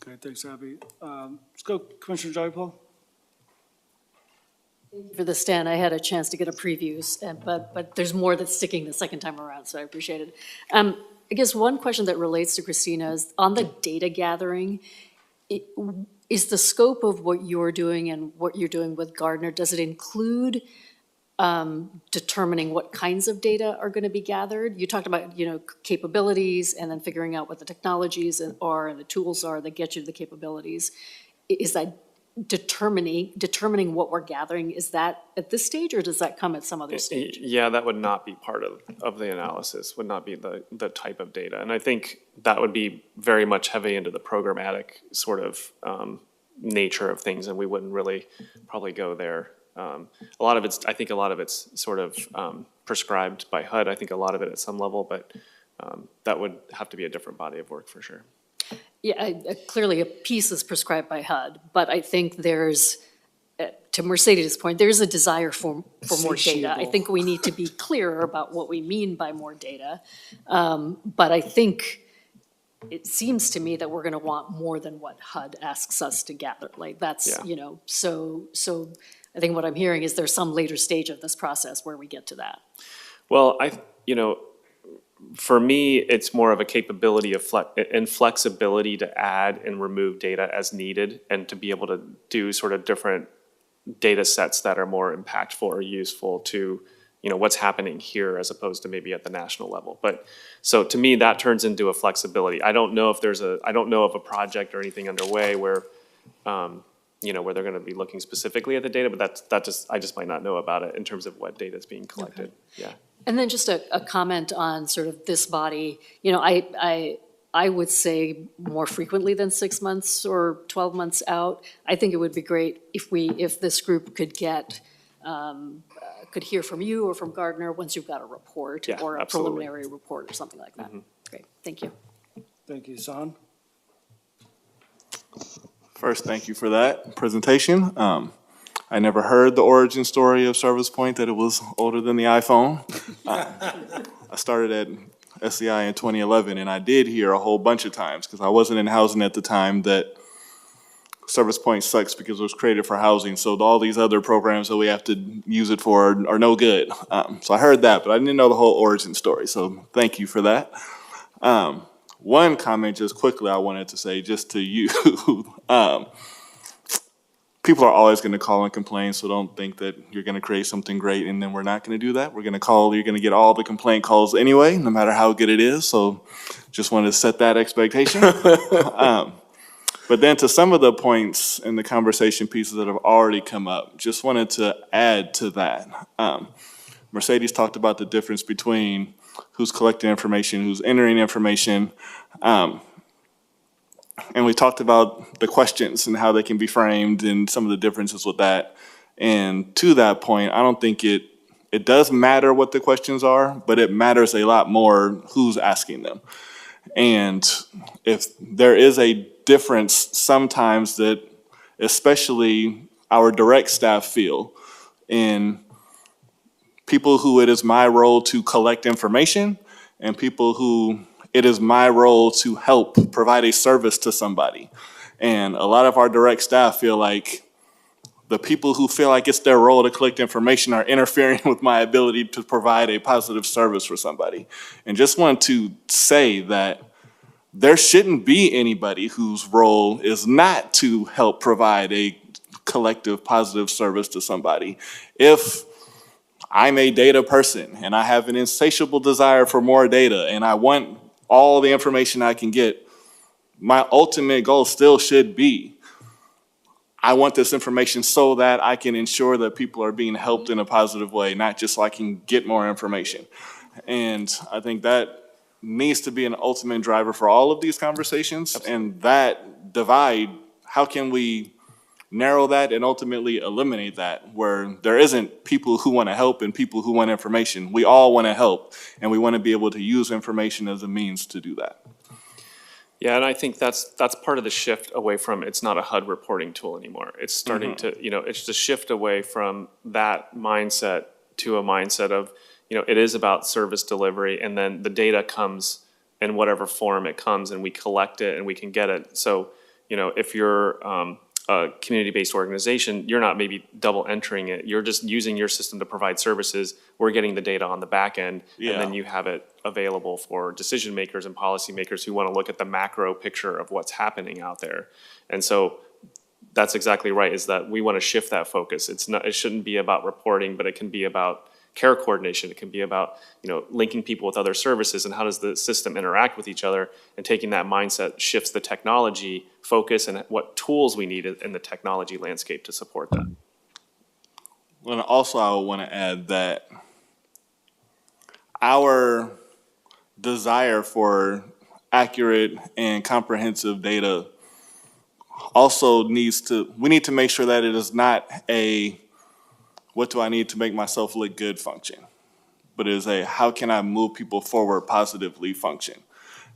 Okay, thanks, Abby. Let's go, Commissioner Jayapal. For the stand, I had a chance to get a preview, but there's more that's sticking the second time around, so I appreciate it. I guess one question that relates to Christina is on the data gathering, is the scope of what you're doing and what you're doing with Gardner, does it include determining what kinds of data are going to be gathered? You talked about, capabilities and then figuring out what the technologies are and the tools are that get you the capabilities. Is that determining what we're gathering, is that at this stage or does that come at some other stage? Yeah, that would not be part of the analysis, would not be the type of data. And I think that would be very much heavy into the programmatic sort of nature of things, and we wouldn't really probably go there. I think a lot of it's sort of prescribed by HUD. I think a lot of it at some level, but that would have to be a different body of work for sure. Yeah, clearly a piece is prescribed by HUD, but I think there's, to Mercedes' point, there's a desire for more data. I think we need to be clearer about what we mean by more data. But I think it seems to me that we're going to want more than what HUD asks us to gather. Like that's, so I think what I'm hearing is there's some later stage of this process where we get to that. Well, for me, it's more of a capability of flexibility to add and remove data as needed and to be able to do sort of different data sets that are more impactful or useful to, what's happening here as opposed to maybe at the national level. But so to me, that turns into a flexibility. I don't know if I don't know of a project or anything underway where, where they're going to be looking specifically at the data, but I just might not know about it in terms of what data is being collected. Okay. Yeah. And then just a comment on sort of this body. I I would say more frequently than 6 months or 12 months out. I think it would be great if this group could could hear from you or from Gardner once you've got a report Yeah, or a absolutely. preliminary report or something like that. Great, thank you. Thank you, San. First, thank you for that presentation. I never heard the origin story of Service Point, that it was older than the iPhone. I started at SCI in 2011, and I did hear a whole bunch of times, because I wasn't in housing at the time, that Service Point sucks because it was created for housing, so all these other programs that we have to use it for are no good. So I heard that, but I didn't know the whole origin story, so thank you for that. One comment just quickly I wanted to say just to you. People are always going to call and complain, so don't think that you're going to create something great and then we're not going to do that. We're going to call, you're going to get all the complaint calls anyway, no matter how good it is, so just wanted to set that expectation. But then to some of the points in the conversation pieces that have already come up, just wanted to add to that. Mercedes talked about the difference between who's collecting information, who's entering information. And we talked about the questions and how they can be framed and some of the differences with that. And to that point, I don't think it does matter what the questions are, but it matters a lot more who's asking them. And if there is a difference sometimes that especially our direct staff feel in people who it is my role to collect information and people who it is my role to help provide a service to somebody. And a lot of our direct staff feel like the people who feel like it's their role to collect information are interfering with my ability to provide a positive service for somebody. And just want to say that there shouldn't be anybody whose role is not to help provide a collective positive service to somebody. If I'm a data person and I have an insatiable desire for more data and I want all the information I can get, my ultimate goal still should be, I want this information so that I can ensure that people are being helped in a positive way, not just so I can get more information. And I think that needs to be an ultimate driver for all of these conversations. And that divide, how can we narrow that and ultimately eliminate that, where there isn't people who want to help and people who want information. We all want to help, and we want to be able to use information as a means to do that. Yeah, and I think that's part of the shift away from, it's not a HUD reporting tool anymore. It's starting to, it's the shift away from that mindset to a mindset of, it is about service delivery, and then the data comes in whatever form it comes, and we collect it and we can get it. So, if you're a community-based organization, you're not maybe double entering it. You're just using your system to provide services. We're getting the data on the back end, and then you have it available for decision makers and policy makers who want to look at the macro picture of what's happening out there. And so that's exactly right, is that we want to shift that focus. It shouldn't be about reporting, but it can be about care coordination. It can be about, linking people with other services and how does the system interact with each other, and taking that mindset shifts the technology focus and what tools we need in the technology landscape to support that. And also I want to add that our desire for accurate and comprehensive data also we need to make sure that it is not a, what do I need to make myself look good function, but it is a, how can I move people forward positively function.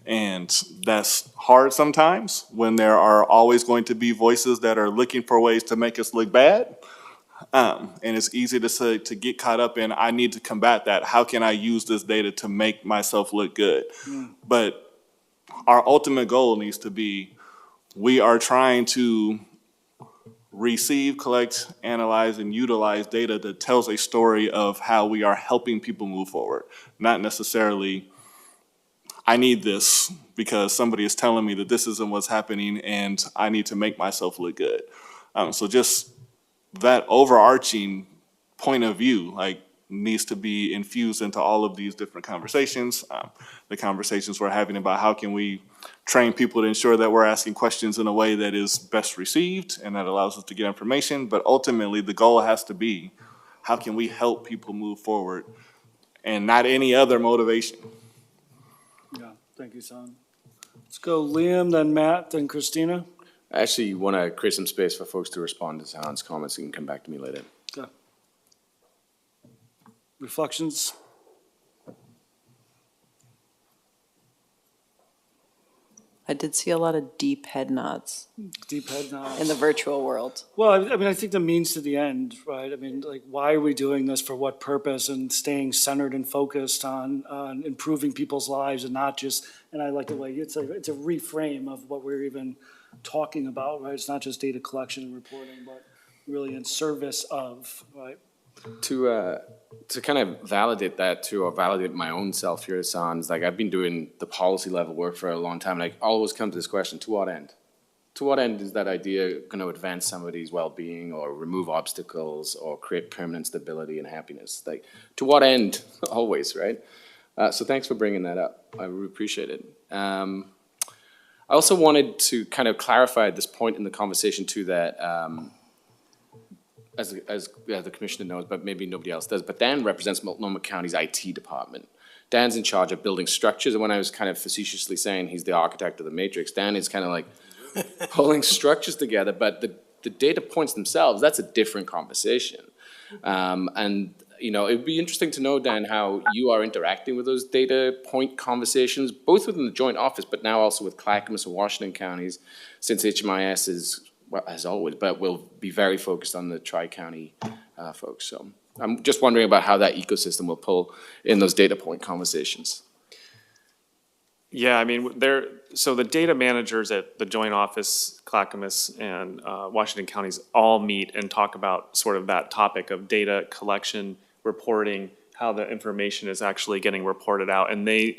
And that's hard sometimes when there are always going to be voices that are looking for ways to make us look bad. And it's easy to get caught up in, I need to combat that. How can I use this data to make myself look good? But our ultimate goal needs to be, we are trying to receive, collect, analyze, and utilize data that tells a story of how we are helping people move forward. Not necessarily, I need this because somebody is telling me that this isn't what's happening and I need to make myself look good. So just that overarching point of view, needs to be infused into all of these different conversations. The conversations we're having about how can we train people to ensure that we're asking questions in a way that is best received and that allows us to get information. But ultimately, the goal has to be, how can we help people move forward and not any other motivation? Yeah, thank you, Son. Let's go Liam, then Matt, then Christina. I actually want to create some space for folks to respond to Hans' comments and come back to me later. Okay. Reflections? I did see a lot of deep head nods Deep head nods. in the virtual world. Well, I mean, I think the means to the end, right? I mean, like, why are we doing this? For what purpose? And staying centered and focused on improving people's lives and not just, and I like the way it's a reframe of what we're even talking about, right? It's not just data collection and reporting, but really in service of, right? To kind of validate that too, or validate my own self here at Sans, like I've been doing the policy level work for a long time, and I always come to this question: to what end? To what end is that idea going to advance somebody's well-being, or remove obstacles, or create permanent stability and happiness? Like, to what end? Always, right? So thanks for bringing that up. I really appreciate it. I also wanted to kind of clarify at this point in the conversation too that. As the commissioner knows, but maybe nobody else does, but Dan represents Multnomah County's IT department. Dan's in charge of building structures, and when I was kind of facetiously saying he's the architect of the matrix, Dan is kind of like pulling structures together, but the data points themselves, that's a different conversation. And, you know, it'd be interesting to know, Dan, how you are interacting with those data point conversations, both within the joint office, but now also with Clackamas and Washington counties, since HMIS is, well, as always, but we'll be very focused on the tri-county folks. So I'm just wondering about how that ecosystem will pull in those data point conversations. Yeah, I mean, so the data managers at the joint office, Clackamas and Washington counties all meet and talk about sort of that topic of data collection, reporting, how the information is actually getting reported out. And they,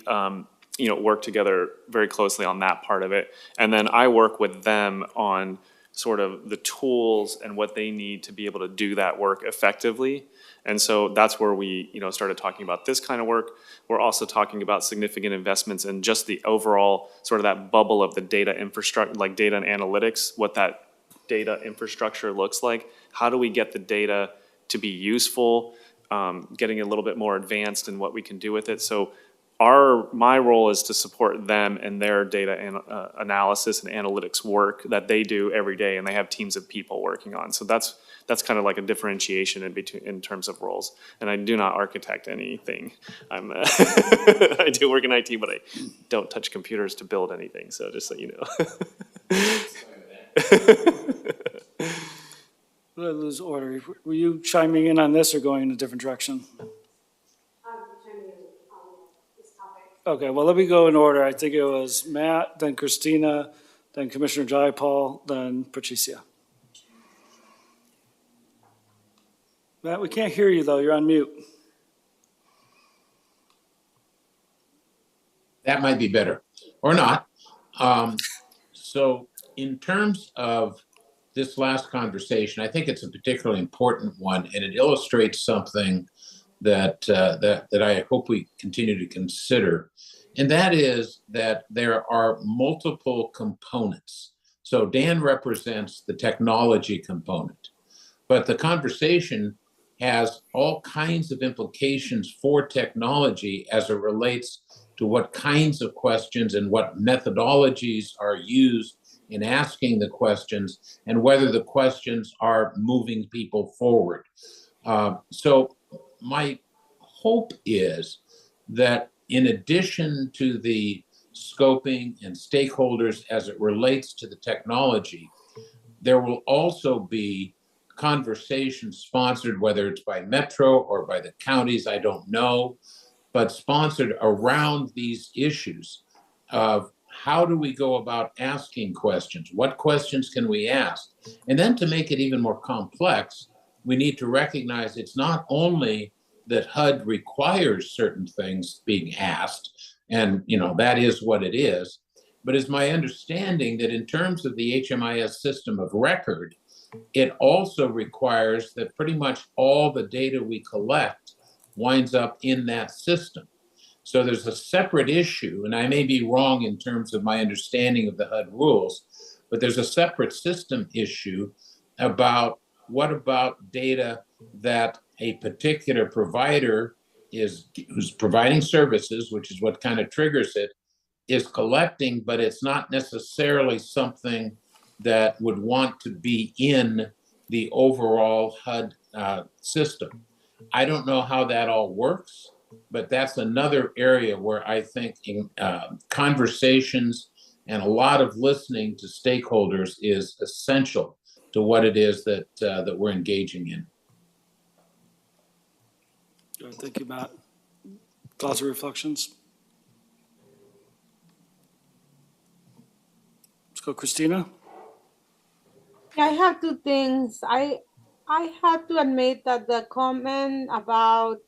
you know, work together very closely on that part of it. And then I work with them on sort of the tools and what they need to be able to do that work effectively. And so that's where we, you know, started talking about this kind of work. We're also talking about significant investments in just the overall sort of that bubble of the data infrastructure, like data and analytics, what that data infrastructure looks like. How do we get the data to be useful, getting a little bit more advanced in what we can do with it. So my role is to support them in their data analysis and analytics work that they do every day, and they have teams of people working on. So that's kind of like a differentiation in terms of roles. And I do not architect anything. I do work in IT, but I don't touch computers to build anything. So just so you know. Did I lose order? Were you chiming in on this or going in a different direction? Okay, well, let me go in order. I think it was Matt, then Christina, then Commissioner Jayapal, then Patricia. Matt, we can't hear you, though. You're on mute. That might be better, or not. So in terms of this last conversation, I think it's a particularly important one, and it illustrates something that I hope we continue to consider, and that is that there are multiple components. So Dan represents the technology component, but the conversation has all kinds of implications for technology as it relates to what kinds of questions and what methodologies are used in asking the questions and whether the questions are moving people forward. So my hope is that in addition to the scoping and stakeholders as it relates to the technology, there will also be conversations sponsored, whether it's by Metro or by the counties, I don't know, but sponsored around these issues of how do we go about asking questions? What questions can we ask? And then to make it even more complex, we need to recognize it's not only that HUD requires certain things being asked, and that is what it is, but it's my understanding that in terms of the HMIS system of record, it also requires that pretty much all the data we collect winds up in that system. So there's a separate issue, and I may be wrong in terms of my understanding of the HUD rules, but there's a separate system issue about what about data that a particular provider who's providing services, which is what kind of triggers it, is collecting, but it's not necessarily something that would want to be in the overall HUD system. I don't know how that all works, but that's another area where I think conversations and a lot of listening to stakeholders is essential to what it is that that we're engaging in. Good, thank you, Matt. Thoughts or reflections? Let's go, Christina. Yeah, I have two things. I have to admit that the comment about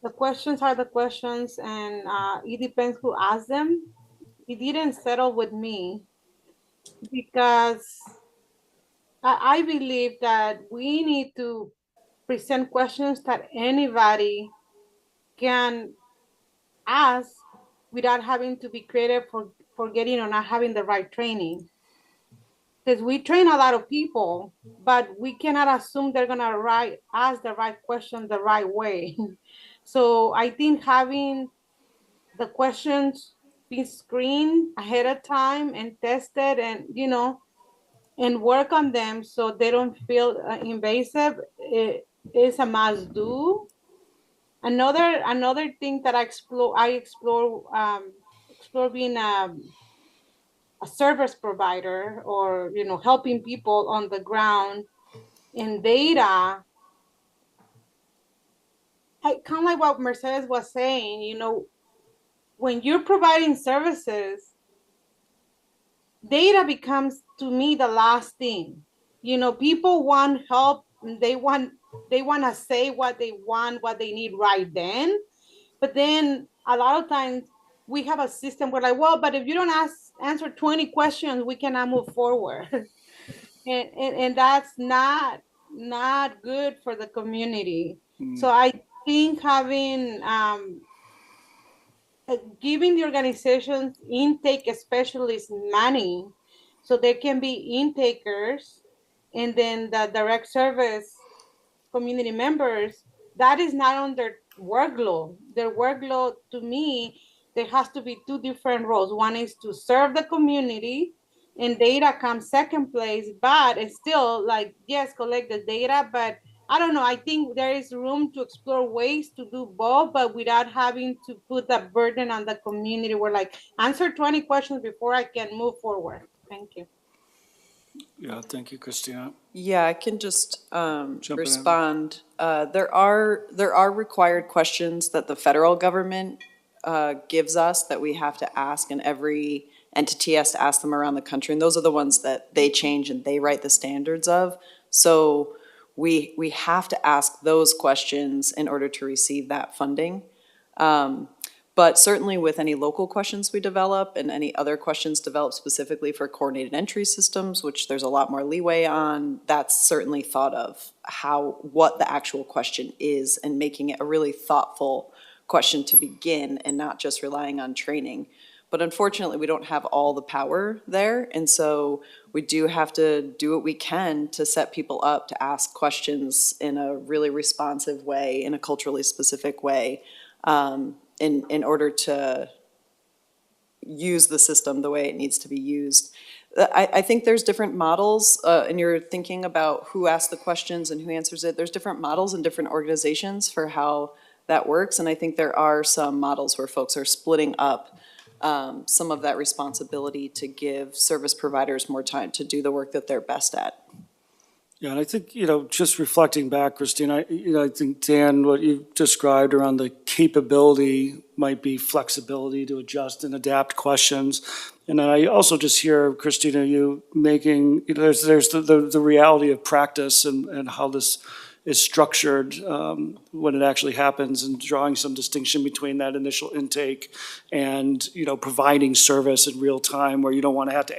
the questions are the questions and it depends who asks them. It didn't settle with me because I believe that we need to present questions that anybody can ask without having to be creative for getting or not having the right training. Because we train a lot of people, but we cannot assume they're gonna ask the right question the right way. So I think having the questions be screened ahead of time and tested and, you know, and work on them so they don't feel invasive is a must do. Another thing that I explore being a service provider or, you know, helping people on the ground in data. I kind of like what Mercedes was saying, you know, when you're providing services, data becomes to me the last thing. You know, people want help, they want to say what they want, what they need right then. But then a lot of times we have a system where like, well, but if you don't answer 20 questions, we cannot move forward. and that's not good for the community. So I think having giving the organizations intake specialists money so there can be intakers and then the direct service community members, that is not on their workload. Their workload, to me, there has to be two different roles. One is to serve the community, and data comes second place, but it's still like, yes, collect the data, but I don't know. I think there is room to explore ways to do both, but without having to put that burden on the community. We're like, answer 20 questions before I can move forward. Thank you. Yeah, thank you, Christina. Yeah, I can just Jump in. respond. There are required questions that the federal government gives us that we have to ask, and every entity has to ask them around the country. And those are the ones that they change and they write the standards of. So we have to ask those questions in order to receive that funding. But certainly with any local questions we develop and any other questions developed specifically for coordinated entry systems, which there's a lot more leeway on, that's certainly thought of what the actual question is and making it a really thoughtful question to begin and not just relying on training. But unfortunately, we don't have all the power there. And so we do have to do what we can to set people up to ask questions in a really responsive way, in a culturally specific way. In order to use the system the way it needs to be used. I think there's different models, and you're thinking about who asks the questions and who answers it. There's different models in different organizations for how that works, and I think there are some models where folks are splitting up some of that responsibility to give service providers more time to do the work that they're best at. Yeah, and I think, you know, just reflecting back, Christine, I think, Dan, what you described around the capability might be flexibility to adjust and adapt questions. And then I also just hear, Christina, you making, you know, there's the reality of practice and how this is structured when it actually happens, and drawing some distinction between that initial intake and, you know, providing service in real time where you don't want to have to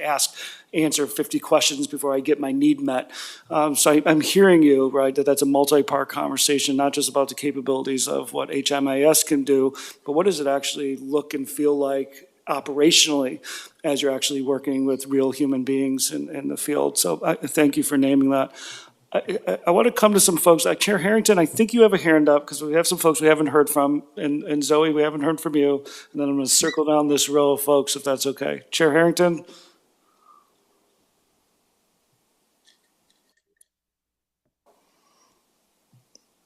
answer 50 questions before I get my need met. So I'm hearing you, right, that's a multi-part conversation, not just about the capabilities of what HMIS can do, but what does it actually look and feel like operationally as you're actually working with real human beings in the field. So thank you for naming that. I want to come to some folks. Chair Harrington, I think you have a hand up because we have some folks we haven't heard from. And Zoe, we haven't heard from you. And then I'm going to circle down this row of folks if that's okay. Chair Harrington?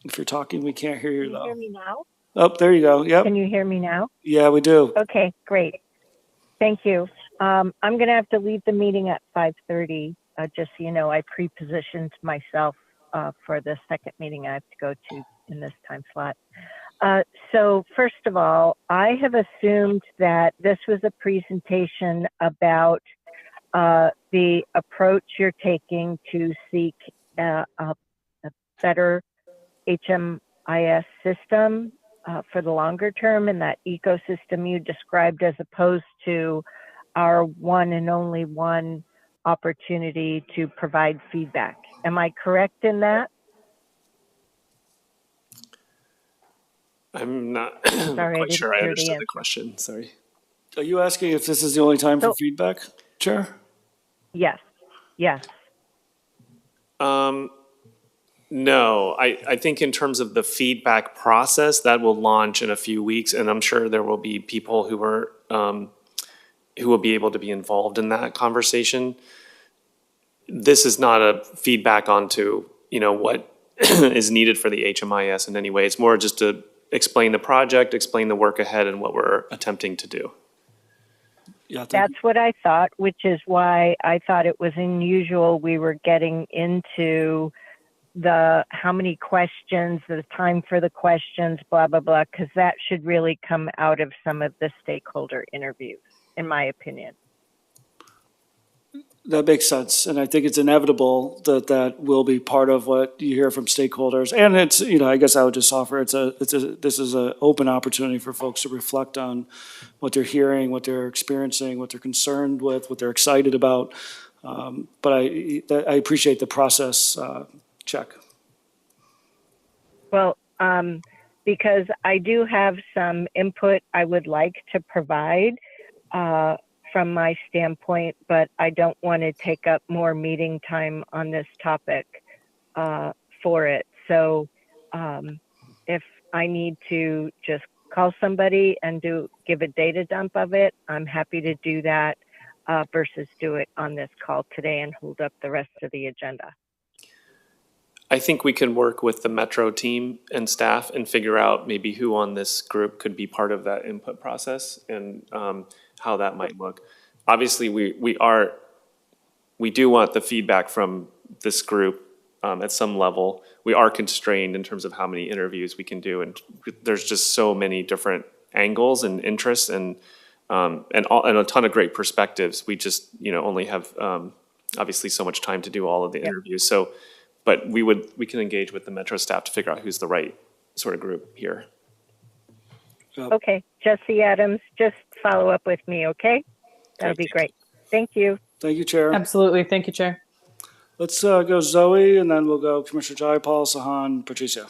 If you're talking, we can't hear you Can you though. hear me now? Oh, there you go. Yep. Can you hear me now? Yeah, we do. Okay, great. Thank you. I'm going to have to leave the meeting at 5:30. Just so you know, I pre-positioned myself for the second meeting I have to go to in this time slot. So first of all, I have assumed that this was a presentation about the approach you're taking to seek a better HMIS system for the longer term, and that ecosystem you described as opposed to our one and only one opportunity to provide feedback. Am I correct in that? I'm not Sorry, I quite sure didn't I hear the understood the answer. question. Sorry. Are you asking if this is the only time for So- feedback, Chair? Yes, yes. No, I think in terms of the feedback process, that will launch in a few weeks, and I'm sure there will be people who will be able to be involved in that conversation. This is not a feedback onto, what is needed for the HMIS in any way. It's more just to explain the project, explain the work ahead and what we're attempting to do. Yeah, That's what I thought, which is why I thought it was unusual we were getting into the how many questions, the time for the questions, blah, blah, blah, because that should really come out of some of the stakeholder interviews, in my opinion. That makes sense, and I think it's inevitable that that will be part of what you hear from stakeholders. And it's, I guess I would just offer this is an open opportunity for folks to reflect on what they're hearing, what they're experiencing, what they're concerned with, what they're excited about. But I appreciate the process check. Well, because I do have some input I would like to provide from my standpoint, but I don't want to take up more meeting time on this topic for it. So if I need to just call somebody and give a data dump of it, I'm happy to do that versus do it on this call today and hold up the rest of the agenda. I think we can work with the Metro team and staff and figure out maybe who on this group could be part of that input process and how that might look. Obviously, we do want the feedback from this group at some level. We are constrained in terms of how many interviews we can do, and there's just so many different angles and interests and a ton of great perspectives. We just only have obviously so much time to do all of the interviews. So. But we can engage with the Metro staff to figure out who's the right sort of group here. Okay, Jesse Adams, just follow up with me, okay? That would be great. Thank you. Thank you, Chair. Absolutely. Thank you, Chair. Let's go Zoe, and then we'll go Commissioner Jayapal, Sahan, Patricia.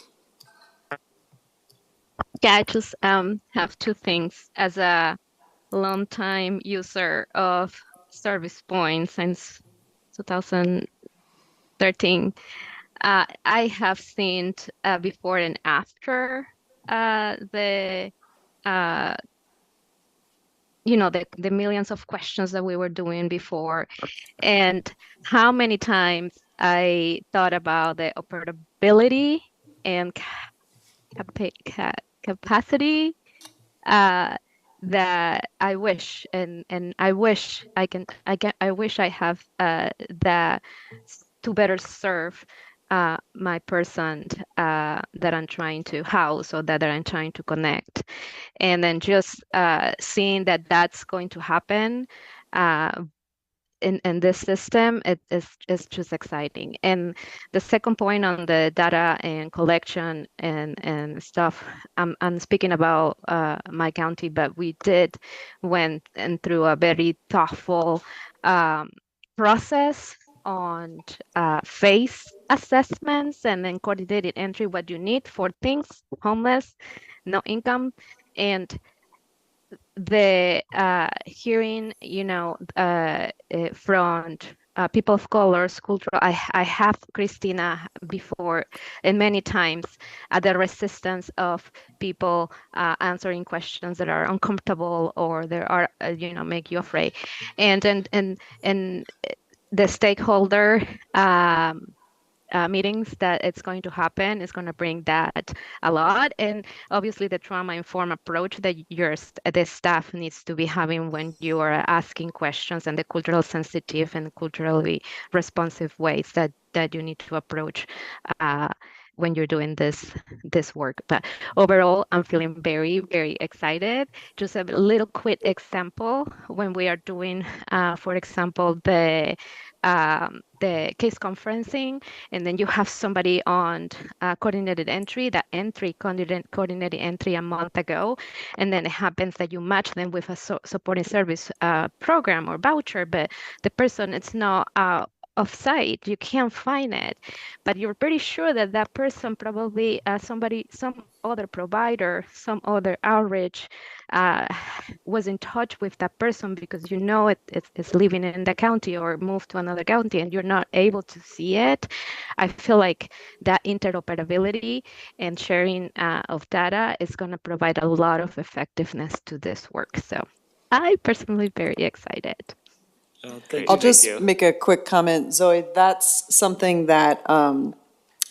Yeah, I just have two things. As a longtime user of service points since 2013, I have seen before and after the millions of questions that we were doing before, and how many times I thought about the operability and capacity that I wish and I wish I wish I have that to better serve my person that I'm trying to house or that I'm trying to connect. And then just seeing that that's going to happen in this system, it's just exciting. And the second point on the data and collection and stuff, I'm speaking about my county, but we went through a very thoughtful process on face assessments and then coordinated entry, what you need for things, homeless, no income, and the hearing, from people of colors, cultural. I have Christina before, and many times the resistance of people answering questions that are uncomfortable or that are make you afraid, and the stakeholder meetings that it's going to happen is going to bring that a lot. And obviously the trauma-informed approach that the staff needs to be having when you are asking questions, and the cultural sensitive and culturally responsive ways that you need to approach when you're doing this work. But overall, I'm feeling very, very excited. Just a little quick example, when we are doing, for example, the case conferencing, and then you have somebody on coordinated entry, that entry coordinated entry a month ago, and then it happens that you match them with a supporting service program or voucher, but the person is not off-site, you can't find it, but you're pretty sure that that person probably some other provider, some other outreach was in touch with that person, because it's living in the county or moved to another county, and you're not able to see it. I feel like that interoperability and sharing of data is going to provide a lot of effectiveness to this work. So I personally very excited. I'll just make a quick comment, Zoe. That's something that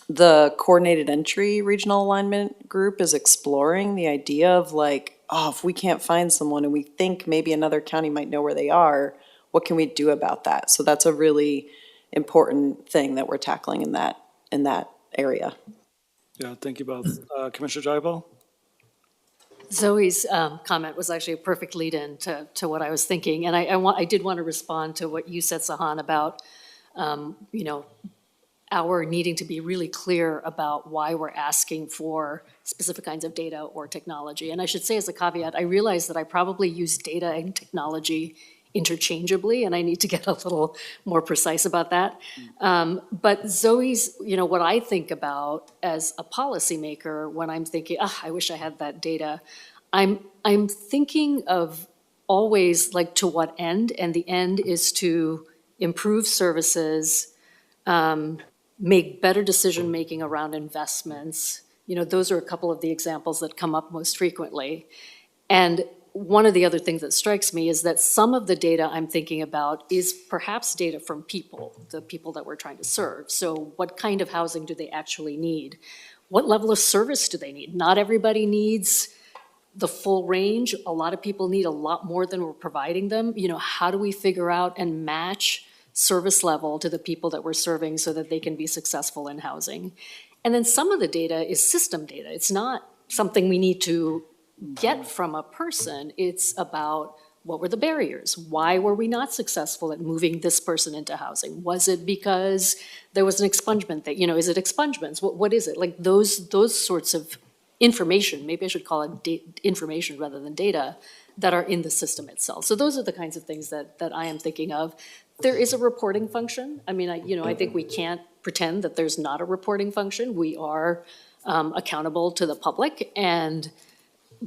the coordinated entry regional alignment group is exploring, the idea of like, oh, if we can't find someone and we think maybe another county might know where they are, what can we do about that? So that's a really important thing that we're tackling in that area. Yeah, thank you both. Commissioner Jayapal? Zoe's comment was actually a perfect lead-in to what I was thinking. And I did want to respond to what you said, Sahan, about, our needing to be really clear about why we're asking for specific kinds of data or technology. And I should say as a caveat, I realize that I probably use data and technology interchangeably, and I need to get a little more precise about that. But Zoe's, what I think about as a policymaker when I'm thinking, I wish I had that data, I'm thinking of always like to what end, and the end is to improve services, make better decision-making around investments. Those are a couple of the examples that come up most frequently. And one of the other things that strikes me is that some of the data I'm thinking about is perhaps data from people, the people that we're trying to serve. So what kind of housing do they actually need? What level of service do they need? Not everybody needs the full range. A lot of people need a lot more than we're providing them. How do we figure out and match service level to the people that we're serving so that they can be successful in housing? And then some of the data is system data. It's not something we need to get from a person. It's about what were the barriers? Why were we not successful at moving this person into housing? Was it because there was an expungement that, is it expungements? What is it? Like those sorts of information, maybe I should call it information rather than data, that are in the system itself. So those are the kinds of things that I am thinking of. There is a reporting function. I mean, I think we can't pretend that there's not a reporting function. We are accountable to the public,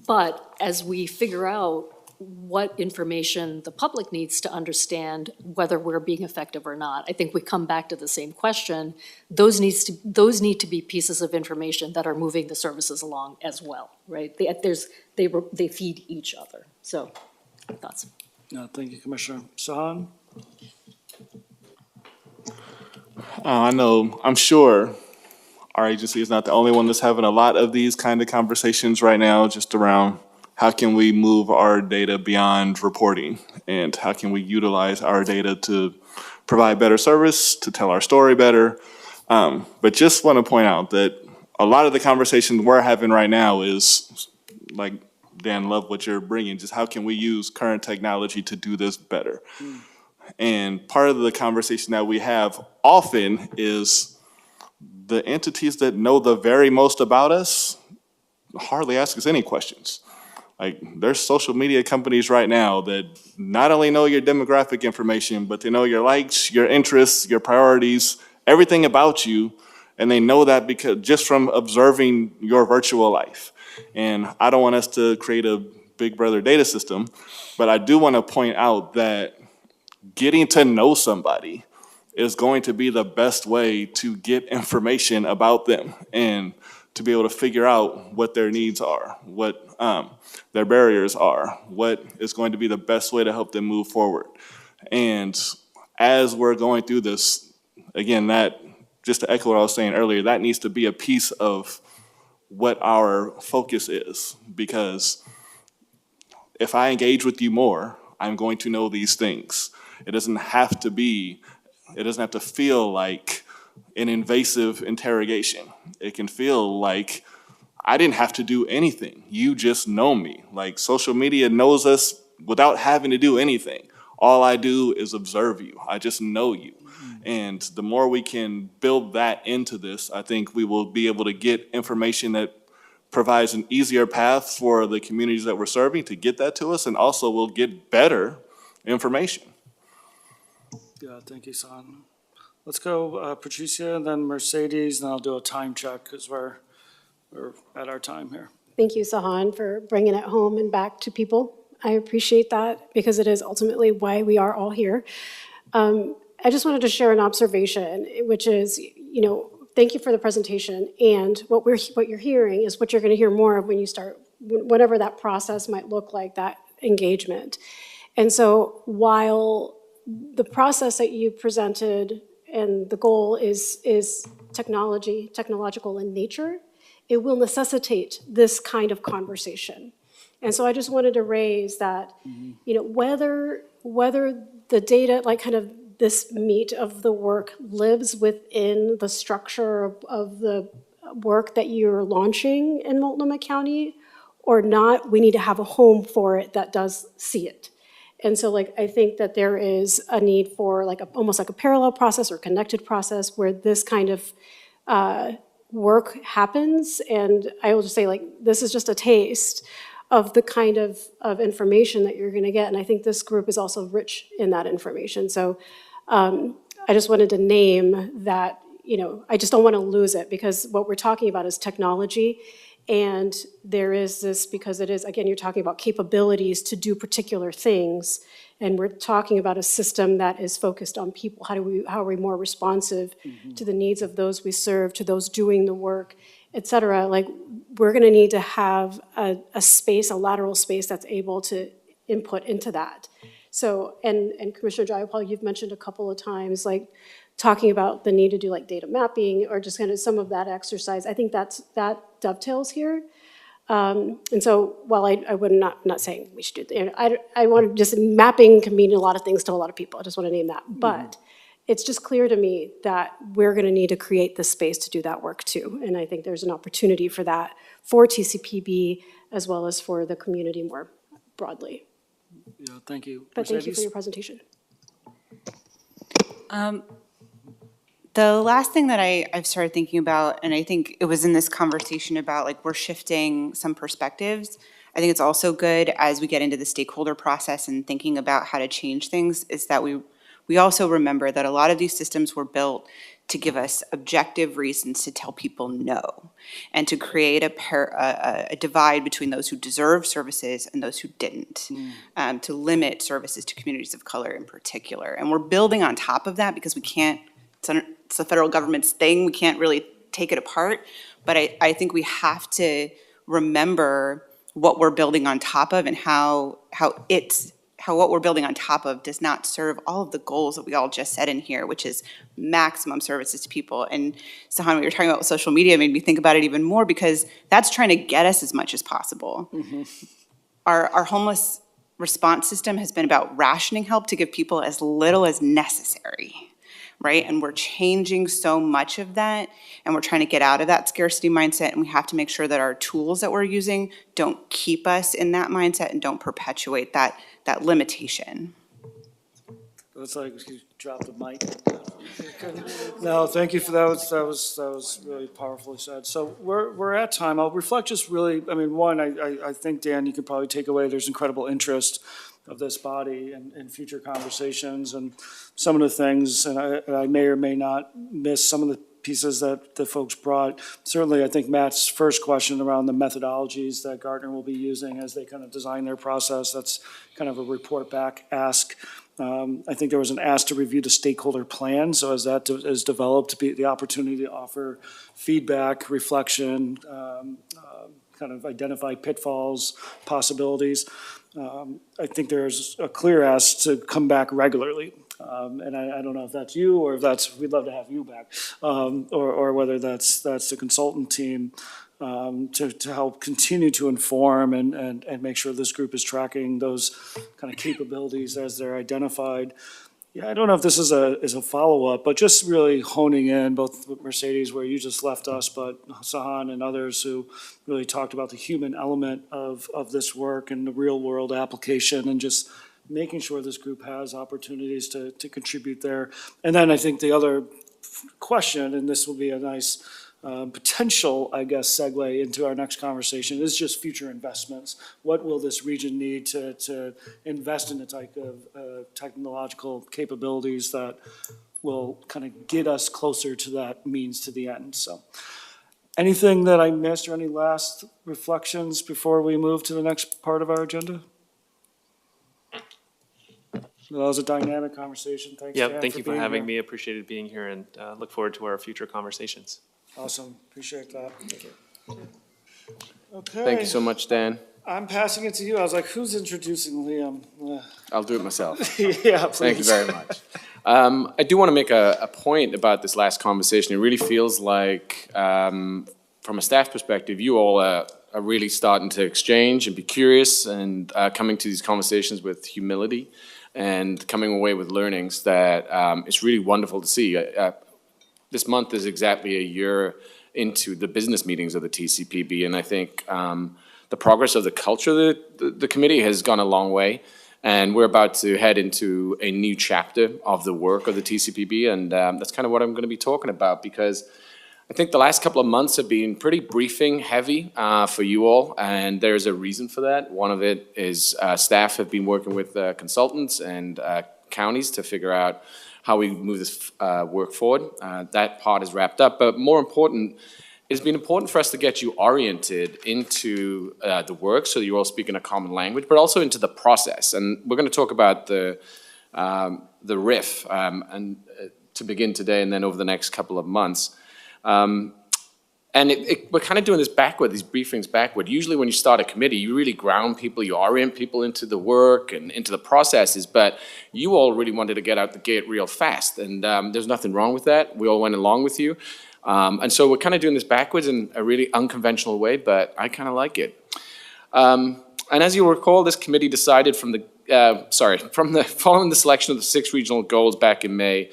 but as we figure out what information the public needs to understand whether we're being effective or not, I think we come back to the same question. Those need to be pieces of information that are moving the services along as well, right? They feed each other. So, thoughts. No, thank you, Commissioner. Sahan? I'm sure our agency is not the only one that's having a lot of these kind of conversations right now, just around how can we move our data beyond reporting, and how can we utilize our data to provide better service, to tell our story better. But just want to point out that a lot of the conversation we're having right now is, like, Dan, love what you're bringing, just how can we use current technology to do this better? And part of the conversation that we have often is the entities that know the very most about us hardly ask us any questions. Like, there's social media companies right now that not only know your demographic information, but they know your likes, your interests, your priorities, everything about you, and they know that because just from observing your virtual life. And I don't want us to create a Big Brother data system, but I do want to point out that getting to know somebody is going to be the best way to get information about them and to be able to figure out what their needs are, what their barriers are, what is going to be the best way to help them move forward. And as we're going through this, again, that, just to echo what I was saying earlier, that needs to be a piece of what our focus is. Because if I engage with you more, I'm going to know these things. It doesn't have to feel like an invasive interrogation. It can feel like I didn't have to do anything. You just know me. Like, social media knows us without having to do anything. All I do is observe you. I just know you. And the more we can build that into this, I think we will be able to get information that provides an easier path for the communities that we're serving to get that to us, and also we'll get better information. Yeah, thank you, Son. Let's go Patricia, and then Mercedes, and I'll do a time check because we're at our time here. Thank you, Sahan, for bringing it home and back to people. I appreciate that because it is ultimately why we are all here. I just wanted to share an observation, which is, thank you for the presentation. And what you're hearing is what you're going to hear more of when you start, whatever that process might look like, that engagement. And so while the process that you presented and the goal is technological in nature, it will necessitate this kind of conversation. And so I just wanted to raise that, whether the data, like kind of this meat of the work lives within the structure of the work that you're launching in Multnomah County or not, we need to have a home for it that does see it. And so I think that there is a need for almost like a parallel process or connected process where this kind of work happens. And I will just say this is just a taste of the kind of information that you're gonna get. And I think this group is also rich in that information. So I just wanted to name that, I just don't wanna lose it because what we're talking about is technology. And there is this, because it is, again, you're talking about capabilities to do particular things. And we're talking about a system that is focused on people. How are we more responsive to the needs of those we serve, to those doing the work, et cetera? We're gonna need to have a space, a lateral space that's able to input into that. So, and Commissioner Jayapal, you've mentioned a couple of times, talking about the need to do data mapping or just kind of some of that exercise. I think that dovetails here. And so while I would not saying we should do, I want to just, mapping can mean a lot of things to a lot of people. I just want to name that. But it's just clear to me that we're going to need to create the space to do that work too. And I think there's an opportunity for that for TCPB as well as for the community more broadly. Yeah, thank you. But thank you for your presentation. The last thing that I've started thinking about, and I think it was in this conversation about we're shifting some perspectives. I think it's also good as we get into the stakeholder process and thinking about how to change things is that we also remember that a lot of these systems were built to give us objective reasons to tell people no, and to create a divide between those who deserve services and those who didn't, to limit services to communities of color in particular. And we're building on top of that because we can't, it's the federal government's thing, we can't really take it apart, but I think we have to remember what we're building on top of and how what we're building on top of does not serve all of the goals that we all just said in here, which is maximum services to people. And Sahan, what you're talking about with social media made me think about it even more because that's trying to get us as much as possible. Our homeless response system has been about rationing help to give people as little as necessary, right? And we're changing so much of that, and we're trying to get out of that scarcity mindset, and we have to make sure that our tools that we're using don't keep us in that mindset and don't perpetuate that limitation. It's like you dropped the mic. No, thank you for that. That was really powerfully said. So we're at time. I'll reflect just really, one, I think, Dan, you could probably take away there's incredible interest of this body and future conversations and some of the things, and I may or may not miss some of the pieces that the folks brought. Certainly, I think Matt's first question around the methodologies that Gartner will be using as they kind of design their process, that's kind of a report back ask. I think there was an ask to review the stakeholder plan, so as that is developed, to be the opportunity to offer feedback, reflection, kind of identify pitfalls, possibilities. I think there's a clear ask to come back regularly. And I don't know if that's you or if that's, we'd love to have you back, or whether that's the consultant team, to help continue to inform and make sure this group is tracking those kind of capabilities as they're identified. Yeah, I don't know if this is a follow-up, but just really honing in, both with Mercedes, where you just left us, but Sahan and others who really talked about the human element of this work and the real-world application, and just making sure this group has opportunities to contribute there. And then I think the other question, and this will be a nice potential, I guess, segue into our next conversation, is just future investments. What will this region need to invest in the type of technological capabilities that will kind of get us closer to that means to the end? So anything that I missed, or any last reflections before we move to the next part of our agenda? That was a dynamic conversation. Thanks, Dan, Yeah, thank you for being having here. me. Appreciate it being here, and look forward to our future conversations. Awesome, appreciate that. Thank you. Okay. Thank you so much, Dan. I'm passing it to you. I was like, who's introducing Liam? I'll do it myself. Yeah, please. Thank you very much. I do want to make a point about this last conversation. It really feels like, from a staff perspective, you all are really starting to exchange and be curious, and coming to these conversations with humility and coming away with learnings that it's really wonderful to see. This month is exactly a year into the business meetings of the TCPB, and I think the progress of the culture of the committee has gone a long way, and we're about to head into a new chapter of the work of the TCPB, and that's kind of what I'm going to be talking about, because I think the last couple of months have been pretty briefing heavy for you all, and there's a reason for that. One of it is staff have been working with consultants and counties to figure out how we move this work forward. That part is wrapped up, but more important, it's been important for us to get you oriented into the work so that you're all speaking a common language, but also into the process. And we're going to talk about the RIF and to begin today, and then over the next couple of months. And we're kind of doing this backward, these briefings backward. Usually when you start a committee, you really ground people, you orient people into the work and into the processes, but you all really wanted to get out the gate real fast, and there's nothing wrong with that. We all went along with you. And so we're kind of doing this backwards in a really unconventional way, but I kind of like it. And as you recall, this committee decided following the selection of the 6 regional goals back in May,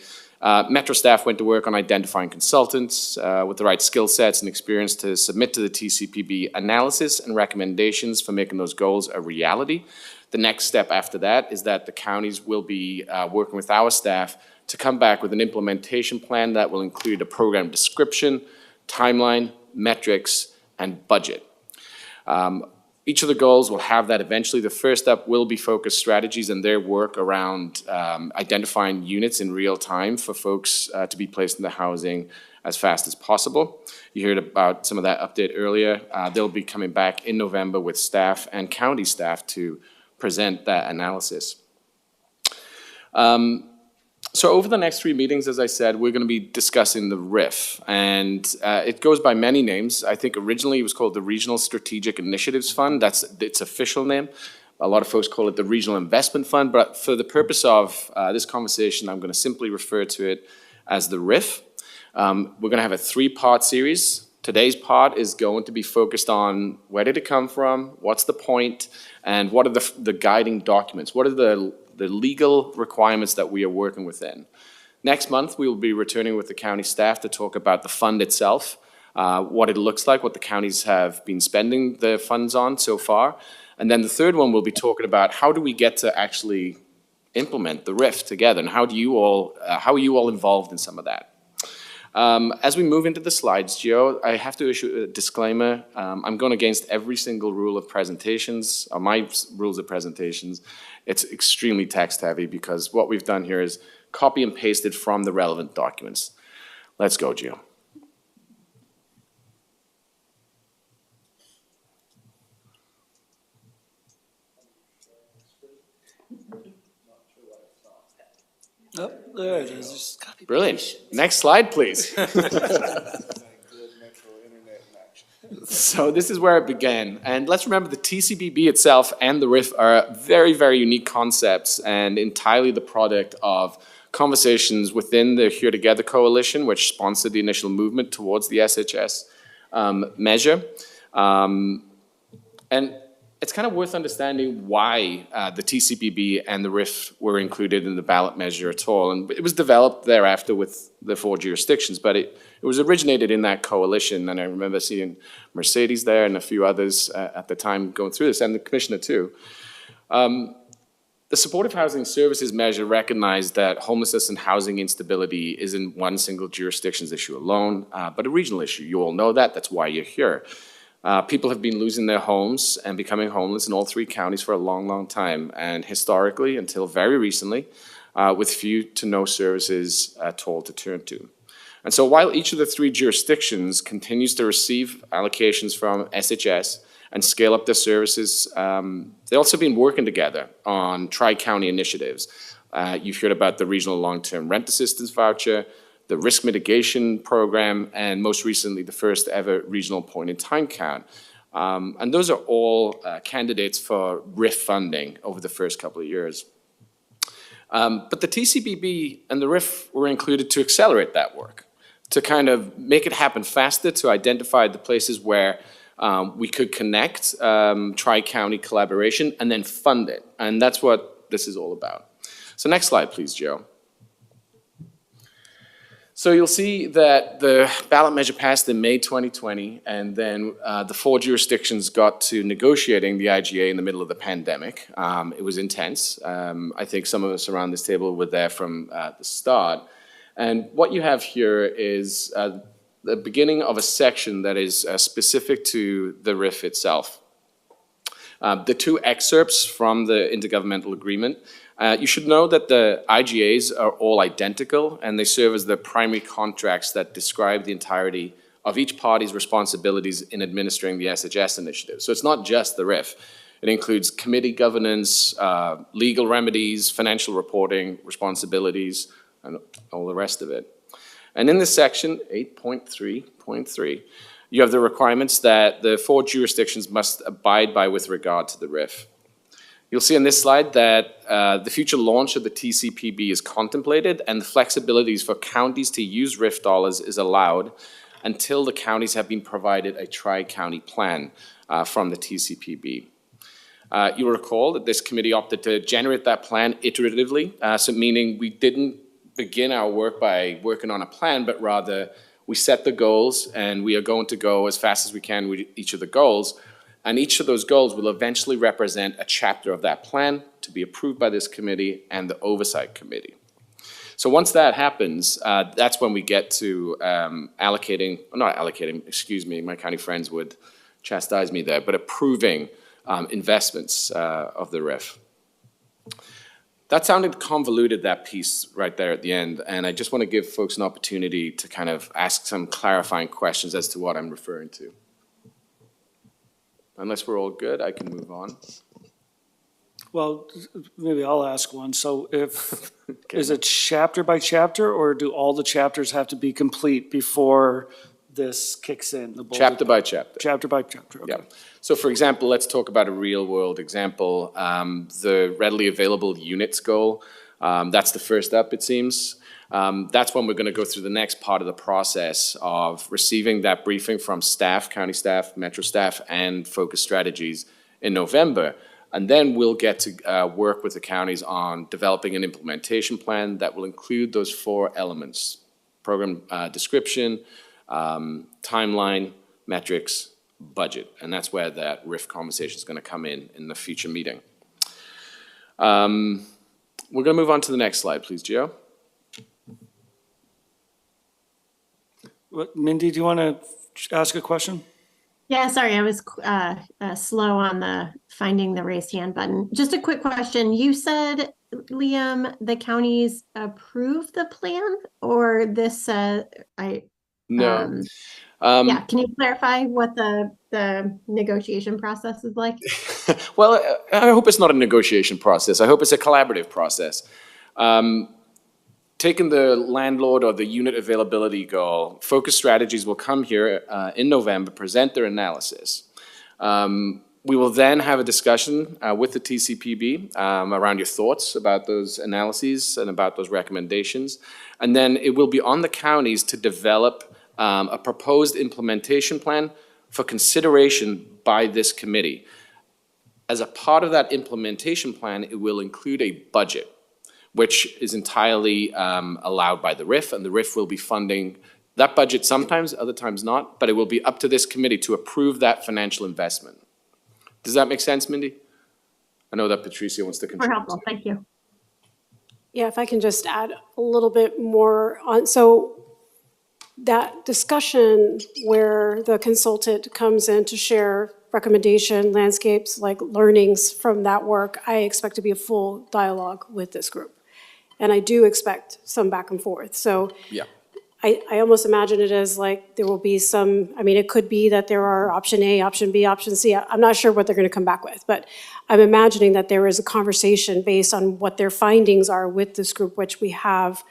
Metro staff went to work on identifying consultants with the right skill sets and experience to submit to the TCPB analysis and recommendations for making those goals a reality. The next step after that is that the counties will be working with our staff to come back with an implementation plan that will include a program description, timeline, metrics, and budget. Each of the goals will have that eventually. The first step will be focused strategies and their work around identifying units in real time for folks to be placed in the housing as fast as possible. You heard about some of that update earlier. They'll be coming back in November with staff and county staff to present that analysis. So over the next 3 meetings, as I said, we're going to be discussing the RIF, and it goes by many names. I think originally it was called the Regional Strategic Initiatives Fund. That's its official name. A lot of folks call it the Regional Investment Fund, but for the purpose of this conversation, I'm going to simply refer to it as the RIF. We're going to have a 3-part series. Today's part is going to be focused on where did it come from, what's the point, and what are the guiding documents, what are the legal requirements that we are working within. Next month, we will be returning with the county staff to talk about the fund itself, what it looks like, what the counties have been spending the funds on so far. And then the third one, we'll be talking about how do we get to actually implement the RIF together, and how are you all involved in some of that. As we move into the slides, Gio, I have to issue a disclaimer. I'm going against every single rule of presentations, or my rules of presentations. It's extremely text heavy because what we've done here is copy and pasted from the relevant documents. Let's go, Gio. Oh, there it is. Just gotta be Brilliant. patient. Next slide, please. So this is where it began. And let's remember the TCBB itself and the RIF are very, very unique concepts and entirely the product of conversations within the Here Together coalition, which sponsored the initial movement towards the SHS measure. And it's kind of worth understanding why the TCBB and the RIF were included in the ballot measure at all. And it was developed thereafter with the 4 jurisdictions, but it was originated in that coalition. And I remember seeing Mercedes there and a few others at the time going through this, and the commissioner too. The supportive housing services measure recognized that homelessness and housing instability isn't one single jurisdiction's issue alone, but a regional issue. You all know that. That's why you're here. People have been losing their homes and becoming homeless in all 3 counties for a long, long time, and historically, until very recently, with few to no services at all to turn to. And so while each of the 3 jurisdictions continues to receive allocations from SHS and scale up their services, they've also been working together on tri-county initiatives. You've heard about the regional long-term rent assistance voucher, the risk mitigation program, and most recently, the first ever regional point-in-time count. And those are all candidates for RIF funding over the first couple of years. But the TCBB and the RIF were included to accelerate that work, to kind of make it happen faster, to identify the places where we could connect tri-county collaboration and then fund it. And that's what this is all about. So next slide, please, Joe. So you'll see that the ballot measure passed in May 2020, and then the 4 jurisdictions got to negotiating the IGA in the middle of the pandemic. It was intense. I think some of us around this table were there from the start. And what you have here is the beginning of a section that is specific to the RIF itself. The 2 excerpts from the intergovernmental agreement. You should know that the IGAs are all identical, and they serve as the primary contracts that describe the entirety of each party's responsibilities in administering the SHS initiative. So it's not just the RIF. It includes committee governance, legal remedies, financial reporting, responsibilities, and all the rest of it. And in this section, 8.3.3, you have the requirements that the 4 jurisdictions must abide by with regard to the RIF. You'll see on this slide that the future launch of the TCPB is contemplated, and the flexibilities for counties to use RIF dollars is allowed until the counties have been provided a tri-county plan from the TCPB. You'll recall that this committee opted to generate that plan iteratively, so meaning we didn't begin our work by working on a plan, but rather we set the goals, and we are going to go as fast as we can with each of the goals. And each of those goals will eventually represent a chapter of that plan to be approved by this committee and the oversight committee. So once that happens, that's when we get to excuse me, my county friends would chastise me there, but approving investments of the RIF. That sounded convoluted, that piece right there at the end, and I just want to give folks an opportunity to kind of ask some clarifying questions as to what I'm referring to. Unless we're all good, I can move on. Well, maybe I'll ask one. So if, is it chapter by chapter, or do all the chapters have to be complete before this kicks in? The Chapter by chapter. Chapter by chapter, okay. Yeah. So for example, let's talk about a real world example. The readily available units goal, that's the first up, it seems. That's when we're going to go through the next part of the process of receiving that briefing from staff, county staff, metro staff, and focus strategies in November. And then we'll get to work with the counties on developing an implementation plan that will include those 4 elements: program description, timeline, metrics, budget. And that's where that RIF conversation is going to come in the future meeting. We're going to move on to the next slide, please, Gio. Mindy, do you want to ask a question? Yeah, sorry, I was slow on the finding the raised hand button. Just a quick question. You said, Liam, the counties approve the plan, or this, No. Yeah, can you clarify what the negotiation process is like? Well, I hope it's not a negotiation process. I hope it's a collaborative process. taking the landlord or the unit availability goal, Focus Strategies will come here in November, present their analysis. We will then have a discussion with the TCPB around your thoughts about those analyses and about those recommendations. And then it will be on the counties to develop a proposed implementation plan for consideration by this committee. As a part of that implementation plan, it will include a budget, which is entirely allowed by the RIF, and the RIF will be funding that budget sometimes, other times not, but it will be up to this committee to approve that financial investment. Does that make sense, Mindy? I know that Patricia wants to contribute. More helpful, thank you. Yeah, if I can just add a little bit more on, so that discussion where the consultant comes in to share recommendation, landscapes, like learnings from that work, I expect to be a full dialogue with this group. And I do expect some back and forth. So Yeah. I almost imagine it as like there will be some, I mean, it could be that there are option A, option B, option C. I'm not sure what they're going to come back with, but I'm imagining that there is a conversation based on what their findings are with this group, which we have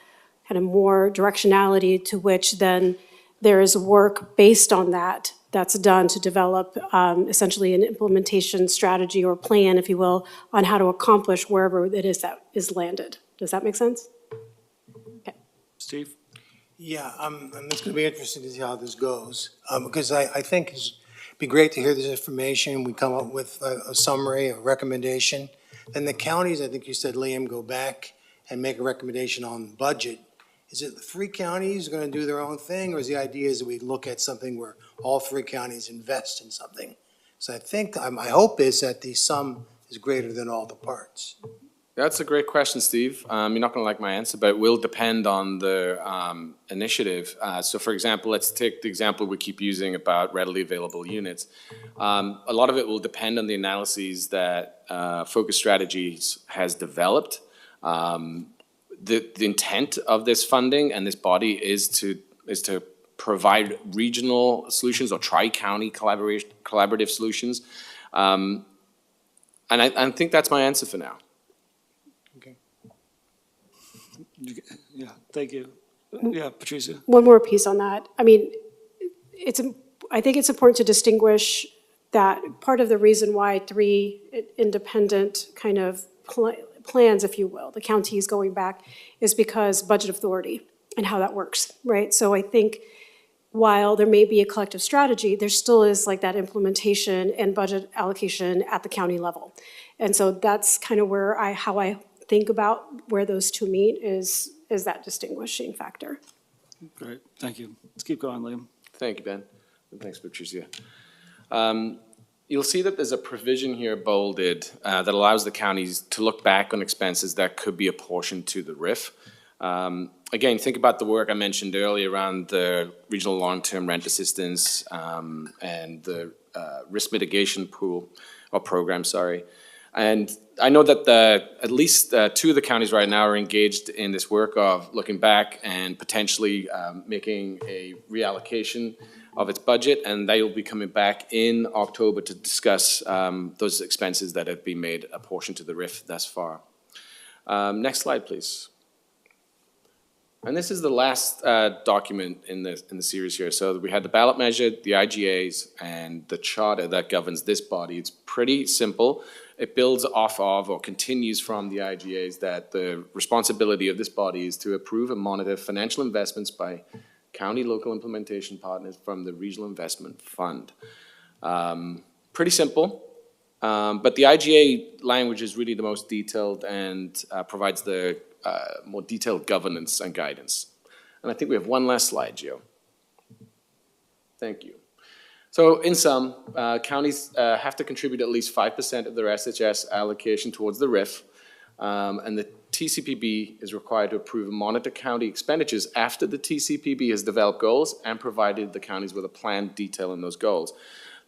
kind of more directionality to which then there is work based on that that's done to develop essentially an implementation strategy or plan, if you will, on how to accomplish wherever it is that is landed. Does that make sense? Okay. Steve? Yeah, and it's going to be interesting to see how this goes, because I think it'd be great to hear this information. We come up with a summary, a recommendation. Then the counties, I think you said, Liam, go back and make a recommendation on budget. Is it the 3 counties going to do their own thing, or is the idea is that we look at something where all 3 counties invest in something? So I think, my hope is that the sum is greater than all the parts. That's a great question, Steve. You're not going to like my answer, but it will depend on the initiative. So for example, let's take the example we keep using about readily available units. A lot of it will depend on the analyses that Focus Strategies has developed. The intent of this funding and this body is to provide regional solutions or tri-county collaborative solutions. And I think that's my answer for now. Yeah, thank you. Yeah, Patricia? One more piece on that. I mean, I think it's important to distinguish that part of the reason why 3 independent kind of plans, if you will, the counties going back, is because budget authority and how that works, right? So I think while there may be a collective strategy, there still is like that implementation and budget allocation at the county level. And so that's kind of where how I think about where those 2 meet is that distinguishing factor. Great, thank you. Let's keep going, Liam. Thank you, Ben. And thanks, Patricia. You'll see that there's a provision here bolded that allows the counties to look back on expenses that could be apportioned to the RIF. Again, think about the work I mentioned earlier around the regional long-term rent assistance and the risk mitigation pool or program, sorry. And I know that at least 2 of the counties right now are engaged in this work of looking back and potentially making a reallocation of its budget, and they will be coming back in October to discuss those expenses that have been made a portion to the RIF thus far. Next slide, please. And this is the last document in the series here. So we had the ballot measure, the IGAs, and the charter that governs this body. It's pretty simple. It builds off of or continues from the IGAs that the responsibility of this body is to approve and monitor financial investments by county local implementation partners from the Regional Investment Fund. Pretty simple, but the IGA language is really the most detailed and provides the more detailed governance and guidance. And I think we have one last slide, Gio. Thank you. So in sum, counties have to contribute at least 5% of their SHS allocation towards the RIF, and the TCPB is required to approve and monitor county expenditures after the TCPB has developed goals and provided the counties with a plan detailing those goals.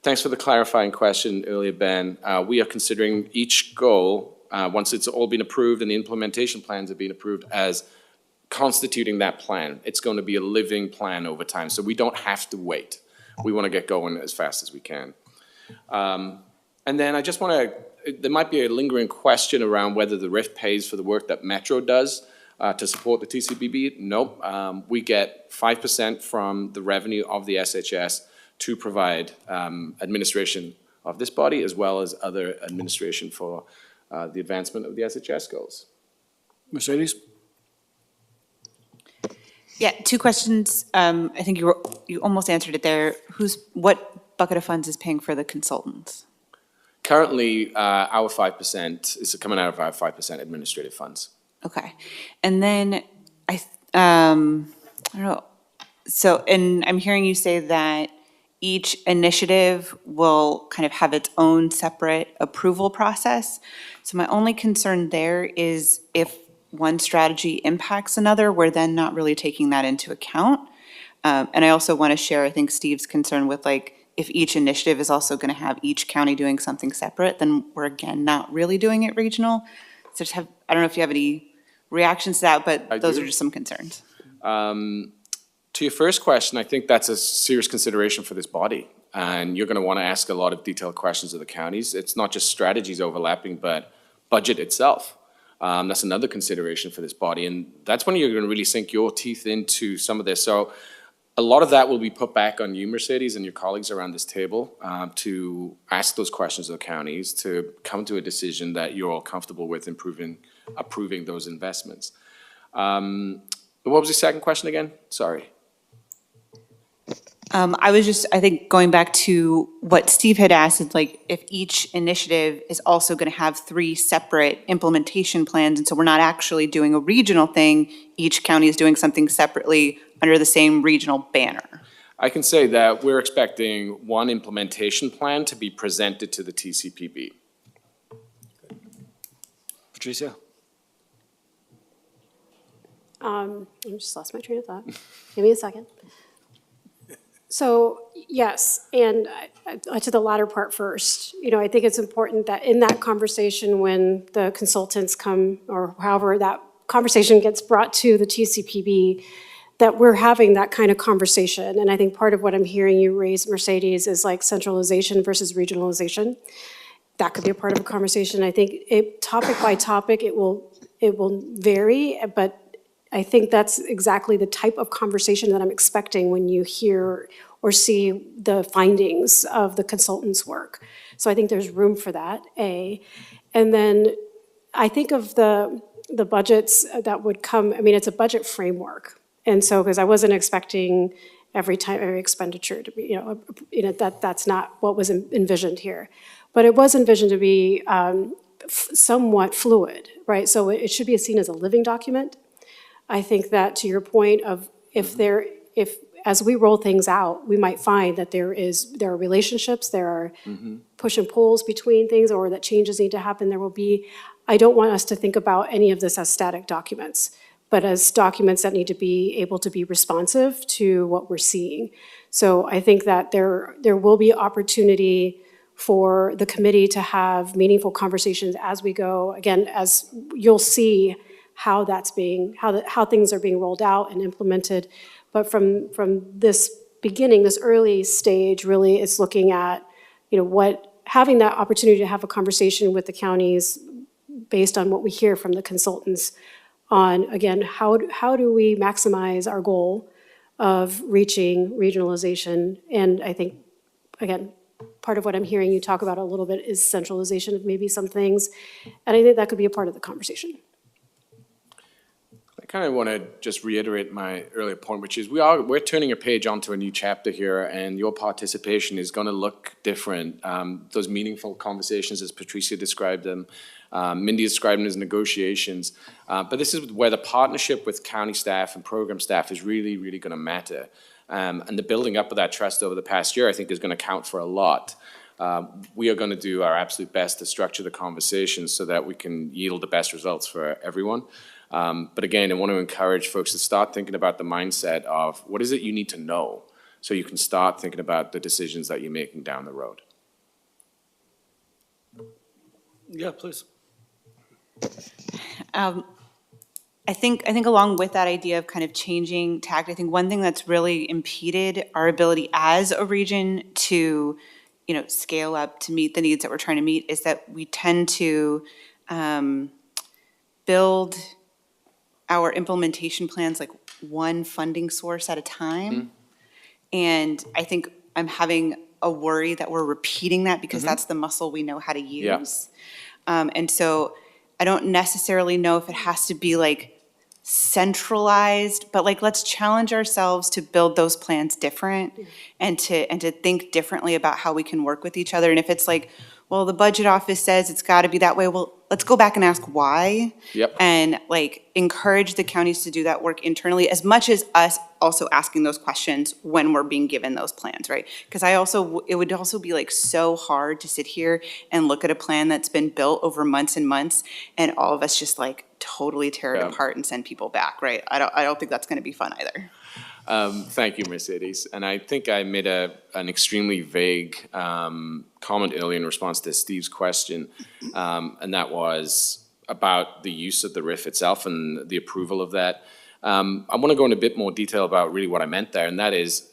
Thanks for the clarifying question earlier, Ben. We are considering each goal, once it's all been approved and the implementation plans have been approved, as constituting that plan. It's going to be a living plan over time, so we don't have to wait. We want to get going as fast as we can. And then I just want to, there might be a lingering question around whether the RIF pays for the work that Metro does. to support the TCBB? Nope. We get 5% from the revenue of the SHS to provide administration of this body as well as other administration for the advancement of the SHS goals. Mercedes? Yeah, two questions. I think you almost answered it there. What bucket of funds is paying for the consultants? Currently, our 5% is coming out of our 5% administrative funds. Okay. And then I don't know. So, and I'm hearing you say that each initiative will kind of have its own separate approval process. So my only concern there is if one strategy impacts another, we're then not really taking that into account. And I also want to share, I think, Steve's concern with like, if each initiative is also going to have each county doing something separate, then we're again not really doing it regional. So just have, I don't know if you have any reactions to that, but those are just some concerns. To your first question, I think that's a serious consideration for this body. And you're going to want to ask a lot of detailed questions of the counties. It's not just strategies overlapping, but budget itself. That's another consideration for this body. And that's when you're going to really sink your teeth into some of this. So a lot of that will be put back on you, Mercedes, and your colleagues around this table to ask those questions of the counties, to come to a decision that you're all comfortable with approving those investments. What was the second question again? Sorry. I was just, I think, going back to what Steve had asked, it's like if each initiative is also going to have 3 separate implementation plans, and so we're not actually doing a regional thing, each county is doing something separately under the same regional banner. I can say that we're expecting one implementation plan to be presented to the TCPB. Patricia? I just lost my train of thought. Give me a second. So, yes, and to the latter part first, you know, I think it's important that in that conversation when the consultants come, or however that conversation gets brought to the TCPB, that we're having that kind of conversation. And I think part of what I'm hearing you raise, Mercedes, is like centralization versus regionalization. That could be a part of a conversation. I think topic by topic, it will vary, but I think that's exactly the type of conversation that I'm expecting when you hear or see the findings of the consultants' work. So I think there's room for that, A. And then I think of the budgets that would come, I mean, it's a budget framework. And so, because I wasn't expecting every expenditure to be, that's not what was envisioned here. But it was envisioned to be somewhat fluid, right? So it should be seen as a living document. I think that to your point of if as we roll things out, we might find that there are relationships, there are push and pulls between things, or that changes need to happen. There will be, I don't want us to think about any of this as static documents, but as documents that need to be able to be responsive to what we're seeing. So I think that there will be opportunity for the committee to have meaningful conversations as we go. Again, as you'll see how how things are being rolled out and implemented. But from this beginning, this early stage, really it's looking at, having that opportunity to have a conversation with the counties based on what we hear from the consultants on, again, how do we maximize our goal of reaching regionalization? And I think, again, part of what I'm hearing you talk about a little bit is centralization of maybe some things. And I think that could be a part of the conversation. I kind of want to just reiterate my earlier point, which is we're turning a page onto a new chapter here, and your participation is going to look different. Those meaningful conversations, as Patricia described them, Mindy described them as negotiations. But this is where the partnership with county staff and program staff is really, really going to matter. And the building up of that trust over the past year, I think, is going to count for a lot. We are going to do our absolute best to structure the conversation so that we can yield the best results for everyone. But again, I want to encourage folks to start thinking about the mindset of what is it you need to know so you can start thinking about the decisions that you're making down the road. Yeah, please. I think along with that idea of kind of changing tact, I think one thing that's really impeded our ability as a region to, scale up to meet the needs that we're trying to meet is that we tend to build our implementation plans like one funding source at a time. And I think I'm having a worry that we're repeating that because that's the muscle we know how to use. And so I don't necessarily know if it has to be like centralized, but like, let's challenge ourselves to build those plans different and to think differently about how we can work with each other. And if it's like, well, the budget office says it's got to be that way, well, let's go back and ask why. And like encourage the counties to do that work internally as much as us also asking those questions when we're being given those plans, right? Because it would also be like so hard to sit here and look at a plan that's been built over months and months and all of us just like totally tear it apart and send people back, right? I don't think that's going to be fun either. Thank you, Mercedes. And I think I made an extremely vague comment earlier in response to Steve's question, and that was about the use of the RIF itself and the approval of that. I want to go into a bit more detail about really what I meant there, and that is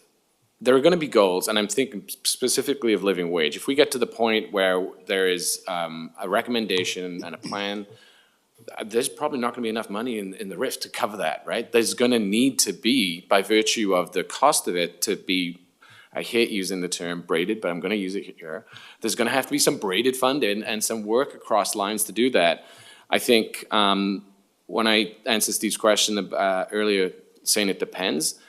there are going to be goals, and I'm thinking specifically of living wage. If we get to the point where there is a recommendation and a plan, there's probably not going to be enough money in the RIF to cover that, right? There's going to need to be, by virtue of the cost of it, to be, I hate using the term braided, but I'm going to use it here. There's going to have to be some braided funding and some work across lines to do that. I think when I answered Steve's question earlier, saying it depends,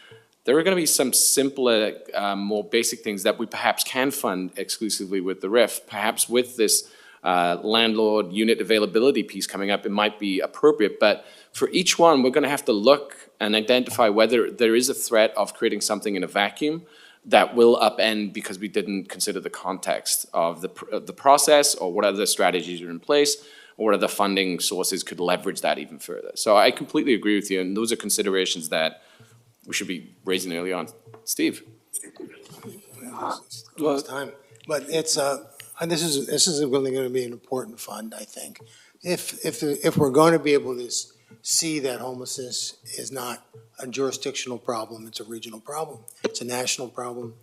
there are going to be some simpler, more basic things that we perhaps can fund exclusively with the RIF. Perhaps with this landlord unit availability piece coming up, it might be appropriate. But for each one, we're going to have to look and identify whether there is a threat of creating something in a vacuum that will upend because we didn't consider the context of the process, or what other strategies are in place, or what other funding sources could leverage that even further. So I completely agree with you, and those are considerations that we should be raising early on. Steve? Well, it's time, but it's this is really going to be an important fund, I think. If we're going to be able to see that homelessness is not a jurisdictional problem, it's a regional problem, it's a national problem,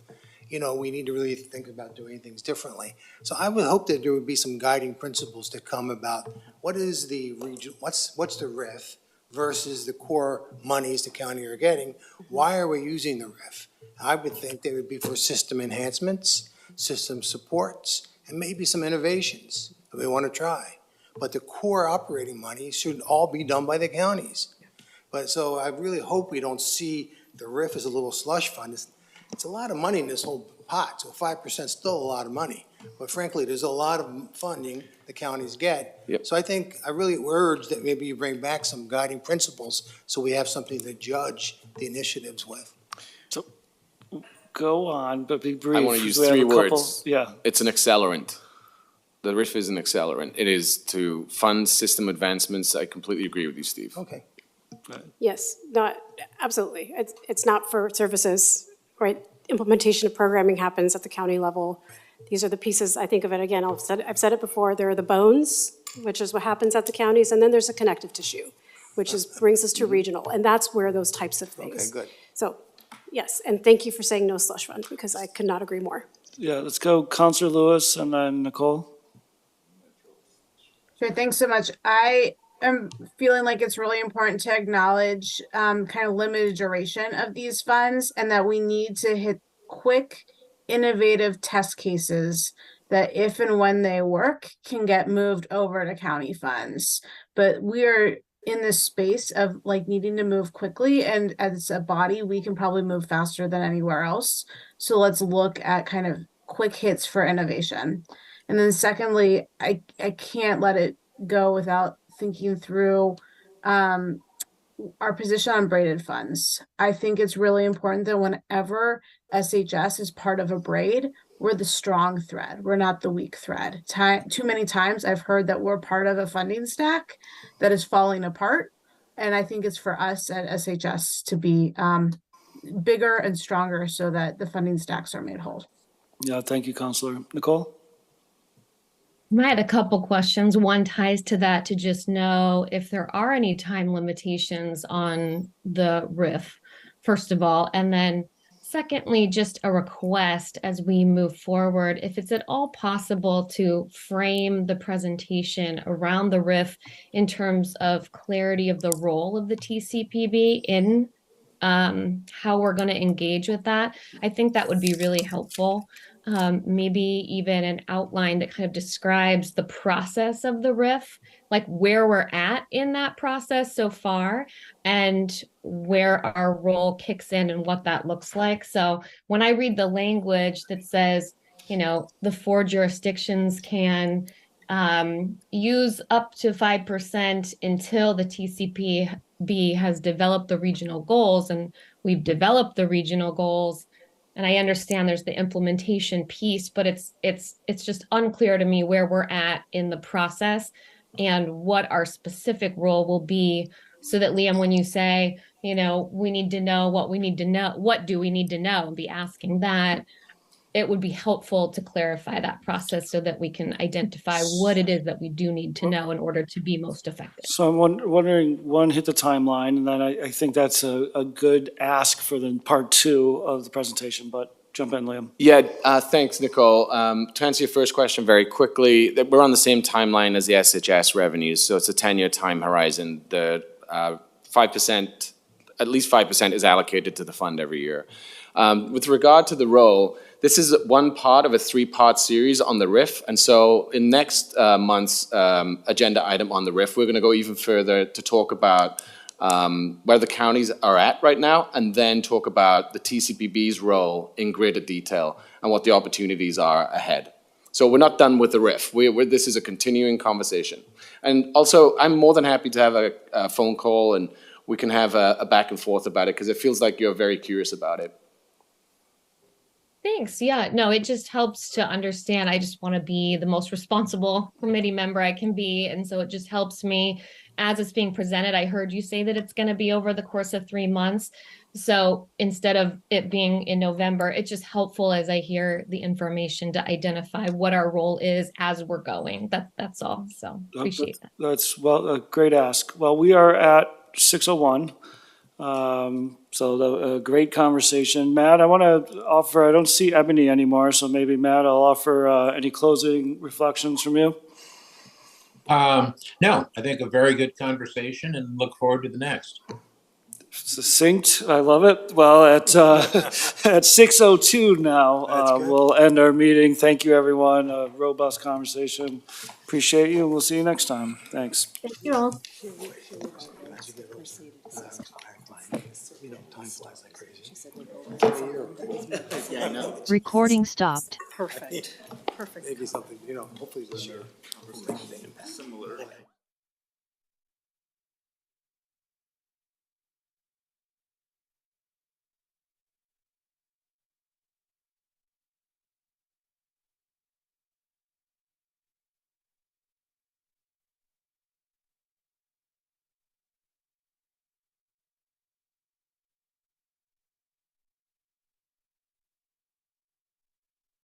you know, we need to really think about doing things differently. So I would hope that there would be some guiding principles to come about what is the region, what's the RIF versus the core monies the county are getting. Why are we using the RIF? I would think they would be for system enhancements, system supports, and maybe some innovations that we want to try. But the core operating money should all be done by the counties. But so I really hope we don't see the RIF as a little slush fund. It's a lot of money in this whole pot, so 5% is still a lot of money. But frankly, there's a lot of funding the counties get. So I think I really urge that maybe you bring back some guiding principles so we have something to judge the initiatives with. So go on, but be brief. I want to use We have 3 a couple- words. Yeah. It's an accelerant. The RIF is an accelerant. It is to fund system advancements. I completely agree with you, Steve. Okay. Yes, not, absolutely. It's not for services, right? Implementation of programming happens at the county level. These are the pieces, I think of it again, I've said it before, there are the bones, which is what happens at the counties, and then there's a connective tissue, which brings us to regional, and that's where those types of things. Okay, good. So, yes, and thank you for saying no slush fund, because I could not agree more. Yeah, let's go Counselor Lewis and then Nicole. Sure, thanks so much. I am feeling like it's really important to acknowledge kind of limited duration of these funds, and that we need to hit quick, innovative test cases that if and when they work can get moved over to county funds. But we are in this space of like needing to move quickly, and as a body we can probably move faster than anywhere else. So let's look at kind of quick hits for innovation. And then secondly, I can't let it go without thinking through our position on braided funds. I think it's really important that whenever SHS is part of a braid, we're the strong thread. We're not the weak thread. Too many times I've heard that we're part of a funding stack that is falling apart. And I think it's for us at SHS to be bigger and stronger so that the funding stacks are made whole. Yeah, thank you, Counselor. Nicole? I had a couple questions. One ties to that, to just know if there are any time limitations on the RIF, first of all. And then secondly, just a request as we move forward, if it's at all possible to frame the presentation around the RIF in terms of clarity of the role of the TCPB in how we're going to engage with that. I think that would be really helpful. Maybe even an outline that kind of describes the process of the RIF, like where we're at in that process so far and where our role kicks in and what that looks like. So when I read the language that says, you know, the 4 jurisdictions can use up to 5% until the TCPB has developed the regional goals, and we've developed the regional goals. And I understand there's the implementation piece, but it's just unclear to me where we're at in the process and what our specific role will be, so that, Liam, when you say, you know, we need to know what we need to know, what do we need to know, and be asking that, it would be helpful to clarify that process so that we can identify what it is that we do need to know in order to be most effective. So I'm wondering, one, hit the timeline, and then I think that's a good ask for the part 2 of the presentation, but jump in, Liam. Yeah, thanks, Nicole. To answer your first question very quickly, that we're on the same timeline as the SHS revenues, so it's a 10-year time horizon. The 5%, at least 5% is allocated to the fund every year. With regard to the role, this is one part of a 3-part series on the RIF, and so in next month's agenda item on the RIF, we're going to go even further to talk about where the counties are at right now, and then talk about the TCPB's role in greater detail and what the opportunities are ahead. So we're not done with the RIF. This is a continuing conversation. And also, I'm more than happy to have a phone call, and we can have a back and forth about it, because it feels like you're very curious about it. Thanks. Yeah, no, it just helps to understand. I just want to be the most responsible committee member I can be. And so it just helps me as it's being presented. I heard you say that it's going to be over the course of 3 months. So instead of it being in November, it's just helpful as I hear the information to identify what our role is as we're going. That's all. So appreciate that. That's, well, a great ask. Well, we are at 6:01. So a great conversation. Matt, I want to offer, I don't see Ebony anymore, so maybe Matt, I'll offer any closing reflections from you. No, I think a very good conversation, and look forward to the next. Succinct, I love it. Well, at 6:02 now, we'll end our meeting. Thank you, everyone. A robust conversation. Appreciate you. We'll see you next time. Thanks. Thank you all. Time flies like crazy. Yeah, I know. Recording stopped. Perfect. Perfect. Maybe something, hopefully. Similar.